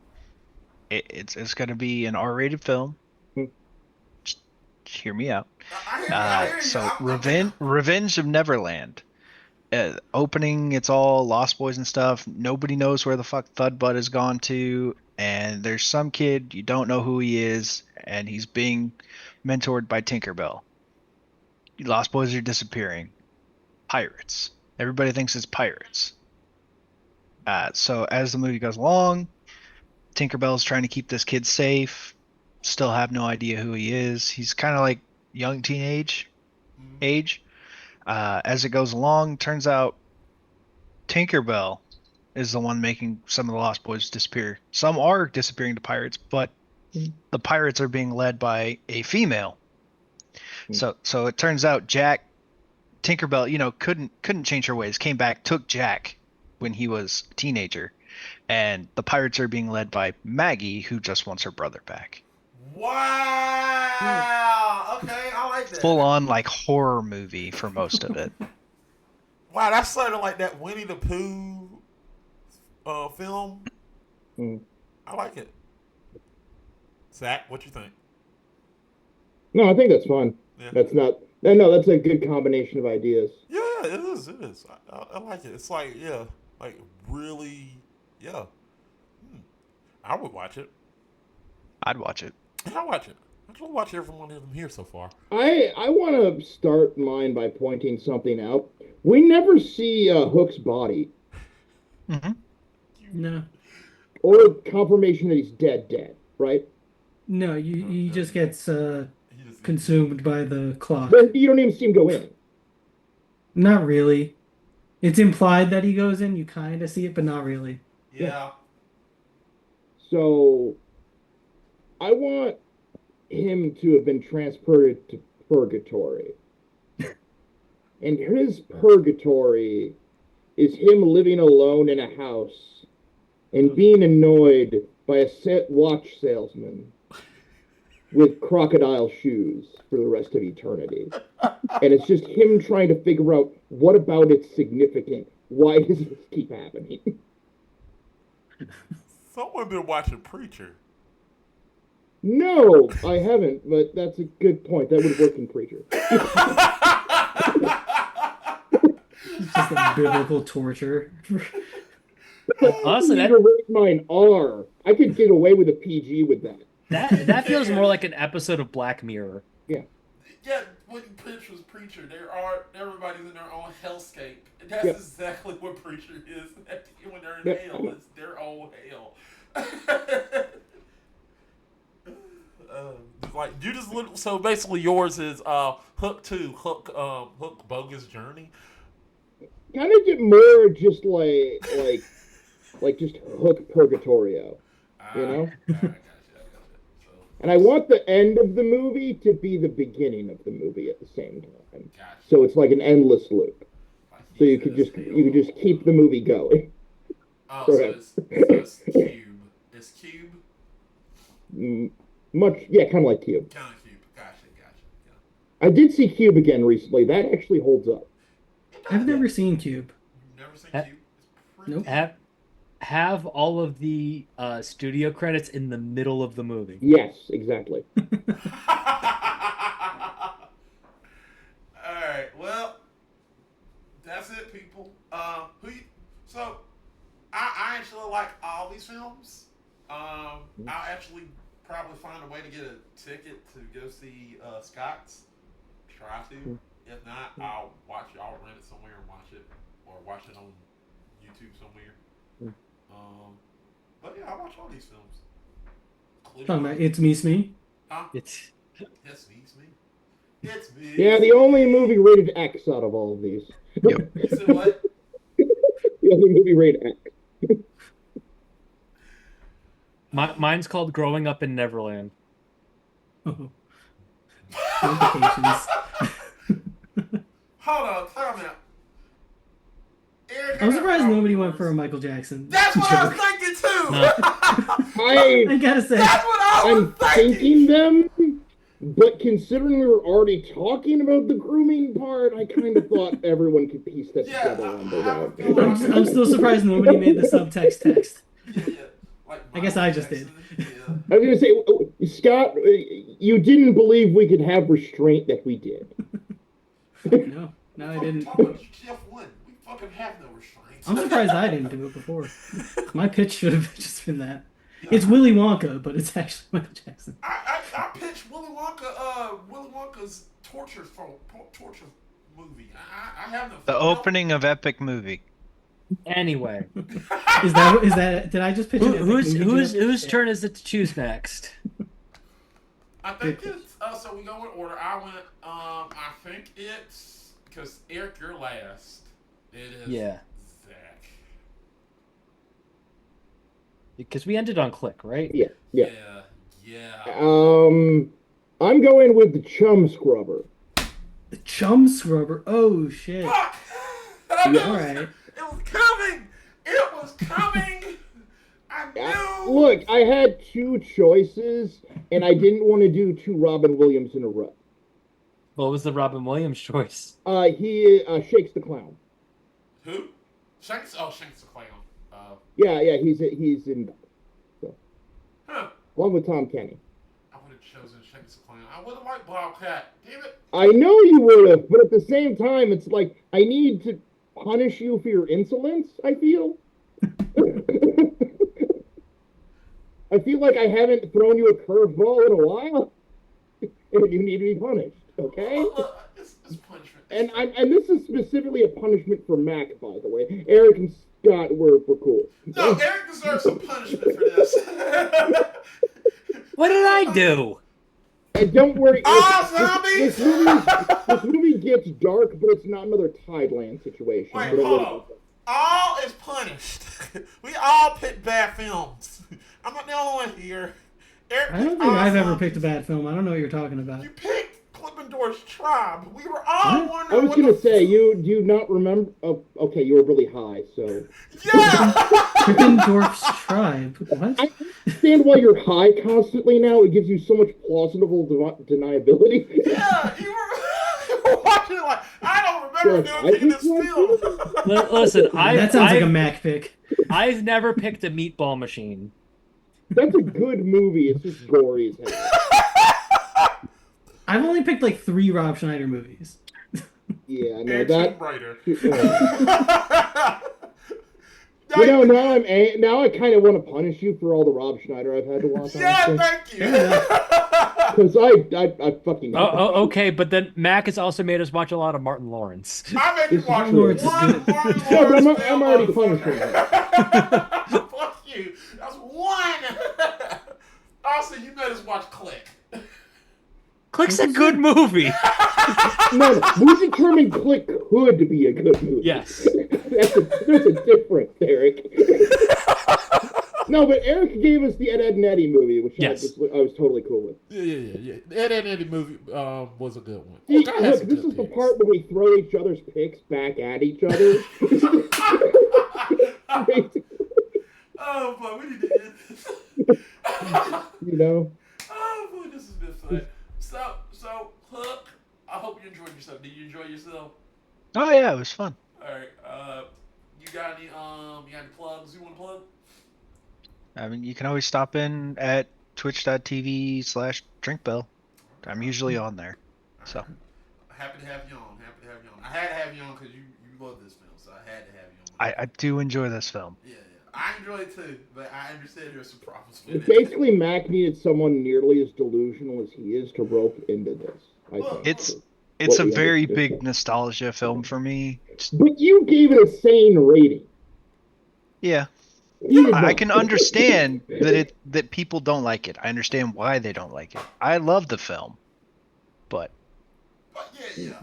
it's going to be an R-rated film. Hmm. Just hear me out. I hear you. I hear you. So, I'm- Revenge of Neverland. Opening, it's all Lost Boys and stuff. Nobody knows where the fuck Thudbutt has gone to, and there's some kid, you don't know who he is, and he's being mentored by Tinkerbell. Lost Boys are disappearing. Pirates. Everybody thinks it's pirates. So as the movie goes along, Tinkerbell's trying to keep this kid safe. Still have no idea who he is. He's kind of like young teenage age. As it goes along, turns out Tinkerbell is the one making some of the Lost Boys disappear. Some are disappearing to pirates, but the pirates are being led by a female. So it turns out Tinkerbell, couldn't change her ways. Came back, took Jack when he was a teenager, and the pirates are being led by Maggie, who just wants her brother back. Wow. Okay, I like that. Full on like horror movie for most of it. Wow, that's sort of like that Winnie the Pooh film. Hmm. I like it. Zach, what you think? No, I think that's fun. Yeah. That's not. No, that's a good combination of ideas. Yeah, it is. It is. I like it. It's like, yeah, like really Yeah. I would watch it. I'd watch it. I'll watch it. I'll watch every one of them here so far. I want to start mine by pointing something out. We never see Hook's body Hmm. No, or confirmation that he's dead, right? no, he just gets He just consumed by the clock. But you don't even see him go in. Not really. It's implied that he goes in. You kind of see it, but not really. Yeah. So I want him to have been transported to purgatory. And his purgatory is him living alone in a house and being annoyed by a watch salesman with crocodile shoes for the rest of eternity. And it's just him trying to figure out what about it's significant. Why does this keep happening? Someone been watching Preacher. No, I haven't, but that's a good point. That would work in Preacher. It's just like biblical torture. Honestly, I that, need to rate mine R. I could get away with a PG with that. that feels more like an episode of Black Mirror. Yeah, when Preacher was Preacher, everybody's in their own hellscape. And that's Yep. exactly what Preacher is. When they're in Yep. hell, it's their own hell. Like you just look. So basically, yours is Hook 2, Hook Bogus Journey. Kind of get more just like just Hook Purgatorio. You know? I gotcha. So, And I want the end of the movie to be the beginning of the movie at the same time. gotcha. So it's like an endless loop. Like So he you could says, just keep the movie going. Oh, Go so ahead. it's Cube. It's Cube. Kind of like Cube. Kind of Cube. Gotcha. Yeah. I did see Cube again recently. That actually holds up. I've never seen Cube. You've never seen Ha- Cube? It's pretty. Nope. Have all of the studio credits in the middle of the movie. Yes, exactly. Alright, well, that's it, people. So, I actually like all these films. I'll actually probably find a way to get a ticket to go see Scott's. Try to. If not, I'll rent it somewhere and watch it. Or watch it on YouTube somewhere. But yeah, I watch all these films. Talking about It's Me, Smee. Huh? It's It's me. It's me. Yeah, the only movie rated X out of all of these. Yep. You said what? The only movie rated X. mine's called Growing Up in Neverland. Oh. Implications. Hold on, time out. Eric, I'm I got surprised problems nobody with went for a yours. Michael Jackson. That's what I was joke. thinking too. No. I gotta say, That's what I was I'm thinking them, but considering we were already talking about the grooming part, I kind of thought everyone could piece that Yeah, together on I their own. feel like- I'm still surprised nobody made the subtext text. Yeah. Like I guess I just did. Jackson, Yeah. I was gonna say, Scott, you didn't believe we could have restraint that we did. No, I didn't. Jeff Lynne. We fucking have no restraints. I'm surprised I didn't do it before. My pitch should have just been that. It's Willy Wonka, but it's actually Michael Jackson. I pitched Willy Wonka's torture movie. I have no. The opening of Epic Movie. Anyway, Is that? Did I just pitch it? whose turn is it to choose next? I think it's so we go in order. I went. I think it's because Eric, you're last. It is. Yeah. Zach. Because we ended on Click, right? Yeah. Yeah. I'm going with the Chum Scrubber. The Chum Scrubber. Oh shit! Fuck! I knew All it was- right. It was coming. It was coming. I knew. Look, I had two choices, and I didn't want to do two Robin Williams in a row. What was the Robin Williams choice? He shakes the clown. Who? Shanks. Oh, Shanks the Clown. Yeah, he's in Huh. along with Tom Kenny. I would have chosen Shanks the Clown. I would have liked Bobcat. Damn it. I know you would have, but at the same time, it's like I need to punish you for your insolence. I feel. I feel like I haven't thrown you a curveball in a while, and you need to be punished. Okay. It's punishment. And this is specifically a punishment for Mac, by the way. Eric and Scott were cool. No, Eric deserves some punishment for this. What did I do? And don't worry. Zombies! This movie gets dark, but it's not another Tideland situation. Wait, So don't hold worry on. about that. All is punished. We all pick bad films. I'm not the only one here. Eric I don't picked think I've all ever zombies. picked a bad film. I don't know what you're talking about. You picked Clippendorf's Tribe. We were all What? wondering. I was what gonna the say, do you not remember? Oh, okay, you were really high, so Yeah. Krippendorf's Tribe. What? I understand why you're high constantly now. It gives you so much plausible deniability. Yeah, you were watching it like I don't remember Sure, them picking I this just film. Listen, That sounds like a Mac pick. I've never picked a meatball machine. That's a good movie. It's just gory as hell. I've only picked like 3 Rob Schneider movies. Yeah, no, And that. Tomb Raider. Now I kind of want to punish you for all the Rob Schneider I've had to watch. Yeah, thank you. Because I fucking. Oh, okay, but then Mac has also made us watch a lot of Martin Lawrence. I made you This watch is one true. Martin No, but Lawrence I'm film already of the punishing fucking- Fuck you. That's one. Also, you made us watch Click. Click's a good movie. No, Losing Term and Click could be a good movie. Yes. There's a difference, Eric. No, but Eric gave us the Ed, Edd n Eddy movie, which Yes. I was totally cool with. Yeah. Ed, Edd n Eddy movie was a good one. See, Look, I had look, some this good is the picks. part where we throw each other's picks back at each other. Oh boy, we need to end this. You know? Oh boy, this has been fun. So Hook. I hope you enjoyed yourself. Did you enjoy yourself? Oh yeah, it was fun. All right. You got any plugs you want to plug? I mean, you can always stop in at twitch.tv/drinkbell. I'm usually on there. So Happy to have you on. I had to have you on because you love this film, so I had to have you on. I do enjoy this film. Yeah. I enjoy it too, but I understand there's some problems with it. Basically, Mac needed someone nearly as delusional as he is to rope into this. I Well, think. It's a we very understood. big nostalgia film for me. But you gave it a sane rating. Yeah, You did I not. can understand that people don't like it. I understand why they don't like it. I love the film, but But yeah.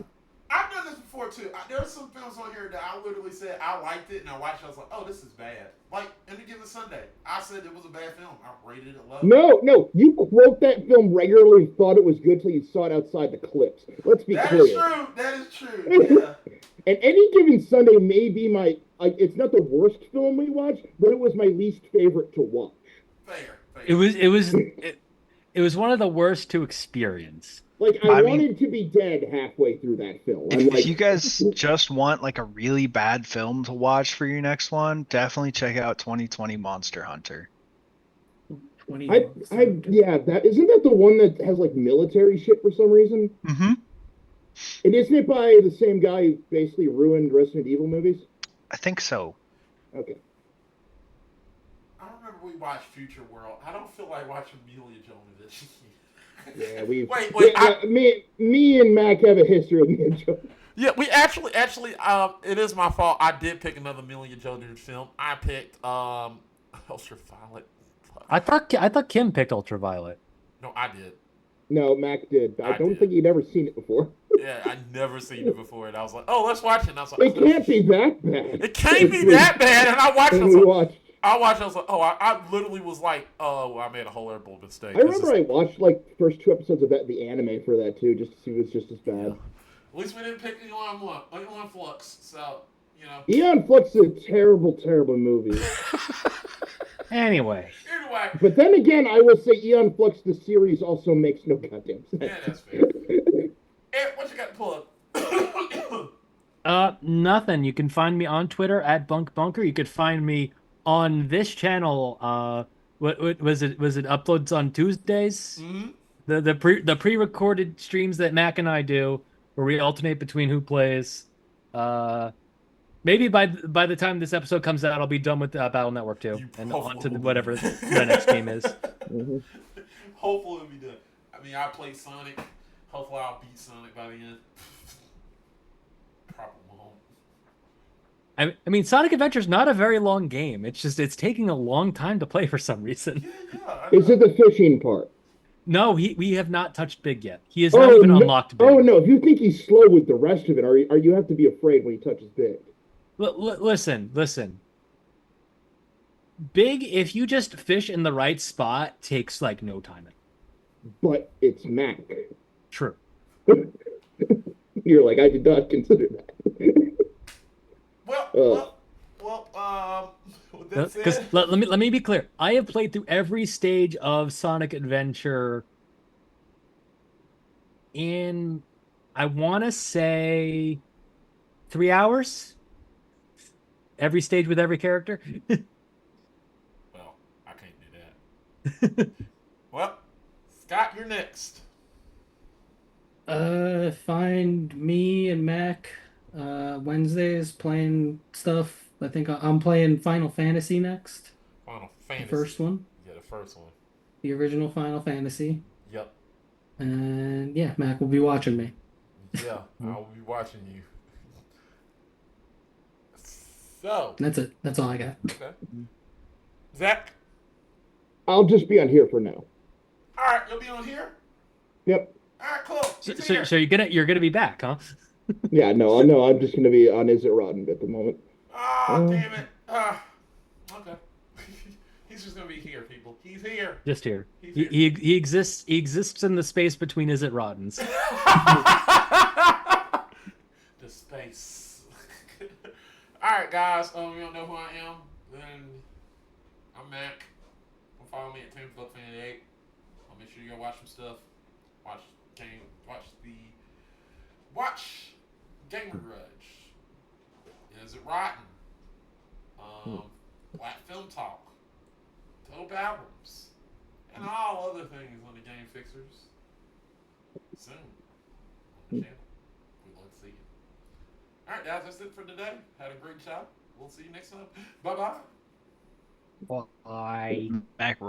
I've done this before too. There's some films on here that I literally said I liked it, and I watched it. I was like, "Oh, this is bad." Like Any Given Sunday, I said it was a bad film. I rated it low. No, you quote that film regularly, thought it was good till you saw it outside the clips. Let's be That clear. is true. That is true. Yeah. And Any Given Sunday may be it's not the worst film we watched, but it was my least favorite to watch. Fair. It was one of the worst to experience. Like, I I mean- wanted to be dead halfway through that film. I'm if like, you guys just want like a really bad film to watch for your next one, definitely check out 2020 Monster Hunter. 20 yeah, that isn't that the one that has like military shit for some reason? Mm-hmm. And isn't it by the same guy who basically ruined Resident Evil movies? I think so. Okay. I remember we watched Future World. I don't feel like watching Mila Jovovich. Yeah, we. Wait, Me and Mac have a history of Mila Jovovich. Yeah, we actually, it is my fault. I did pick another Mila Jovovich film. I picked Ultraviolet. I thought Kim picked Ultraviolet. No, I did. No, Mac did. I don't did. think he'd ever seen it before. Yeah, I'd never seen it before, and I was like, "Oh, let's watch it." And I was like, It can't be that bad. It can't be that bad. And I watched it. I And was we like, watched. I was like, "Oh, I literally was like, oh, I made a horrible mistake." I remember I watched like the first 2 episodes of the anime for that too, just to see if it was just as bad. At least we didn't pick Elon Flux, so you know. Eon Flux is a terrible, terrible movie. Anyway, Anyway, But then again, I will say Eon Flux, the series, also makes no goddamn sense. yeah, that's fair. Eric, what you got to plug? nothing. You can find me on Twitter at BunkBunker. You could find me on this channel. What was it? Was it uploads on Tuesdays? Mm-hmm. The pre-recorded streams that Mac and I do, where we alternate between who plays. Maybe by the time this episode comes out, I'll be done with Battle Network 2 You and hopefully on to will be whatever done. the next game is. Mhm. Hopefully it'll be done. I mean, I play Sonic. Hopefully I'll beat Sonic by the end. Probably won't. I mean, Sonic Adventure's not a very long game. It's taking a long time to play for some reason. Yeah, I Is know. it the fishing part? No, we have not touched Big yet. He has not even no, unlocked Big. oh no! If you think he's slow with the rest of it, are you have to be afraid when he touches Big? Listen. Big, if you just fish in the right spot, takes like no time. But it's Mac. True. You're like, I did not consider that. With that Because said, let me be clear. I have played through every stage of Sonic Adventure in, I want to say, 3 hours. Every stage with every character. well, I can't do that. Well, Scott, you're next. Find me and Mac Wednesdays playing stuff. I think I'm playing Final Fantasy next. Final The Fantasy. first one, Yeah, the first one. the original Final Fantasy. Yep. And yeah, Mac will be watching me. Yeah, I will be watching you. So, That's it. That's all I got. okay. Zach, I'll just be on here for now. all right, you'll be on here. Yep. All right, cool. He's So here. you're gonna be back, huh? Yeah, no, I'm just gonna be on Is It Rotten at the moment. Oh, damn it. Okay. He's just gonna be here, people. He's here. Just here. He's He exists in the space between Is It Rottens. The space. All right, guys. You don't know who I am? Then I'm Mac. Follow me at TamesBuck88. I'll make sure you go watch some stuff. Watch Gamer Grudge. Is It Rotten? Black Film Talk. Total Albums. And all other things on the Game Fixers. Soon. On the channel. We'd love to see you. Alright, guys, that's it for today. Had a great time. We'll see you next time. Bye bye. Bye. Back.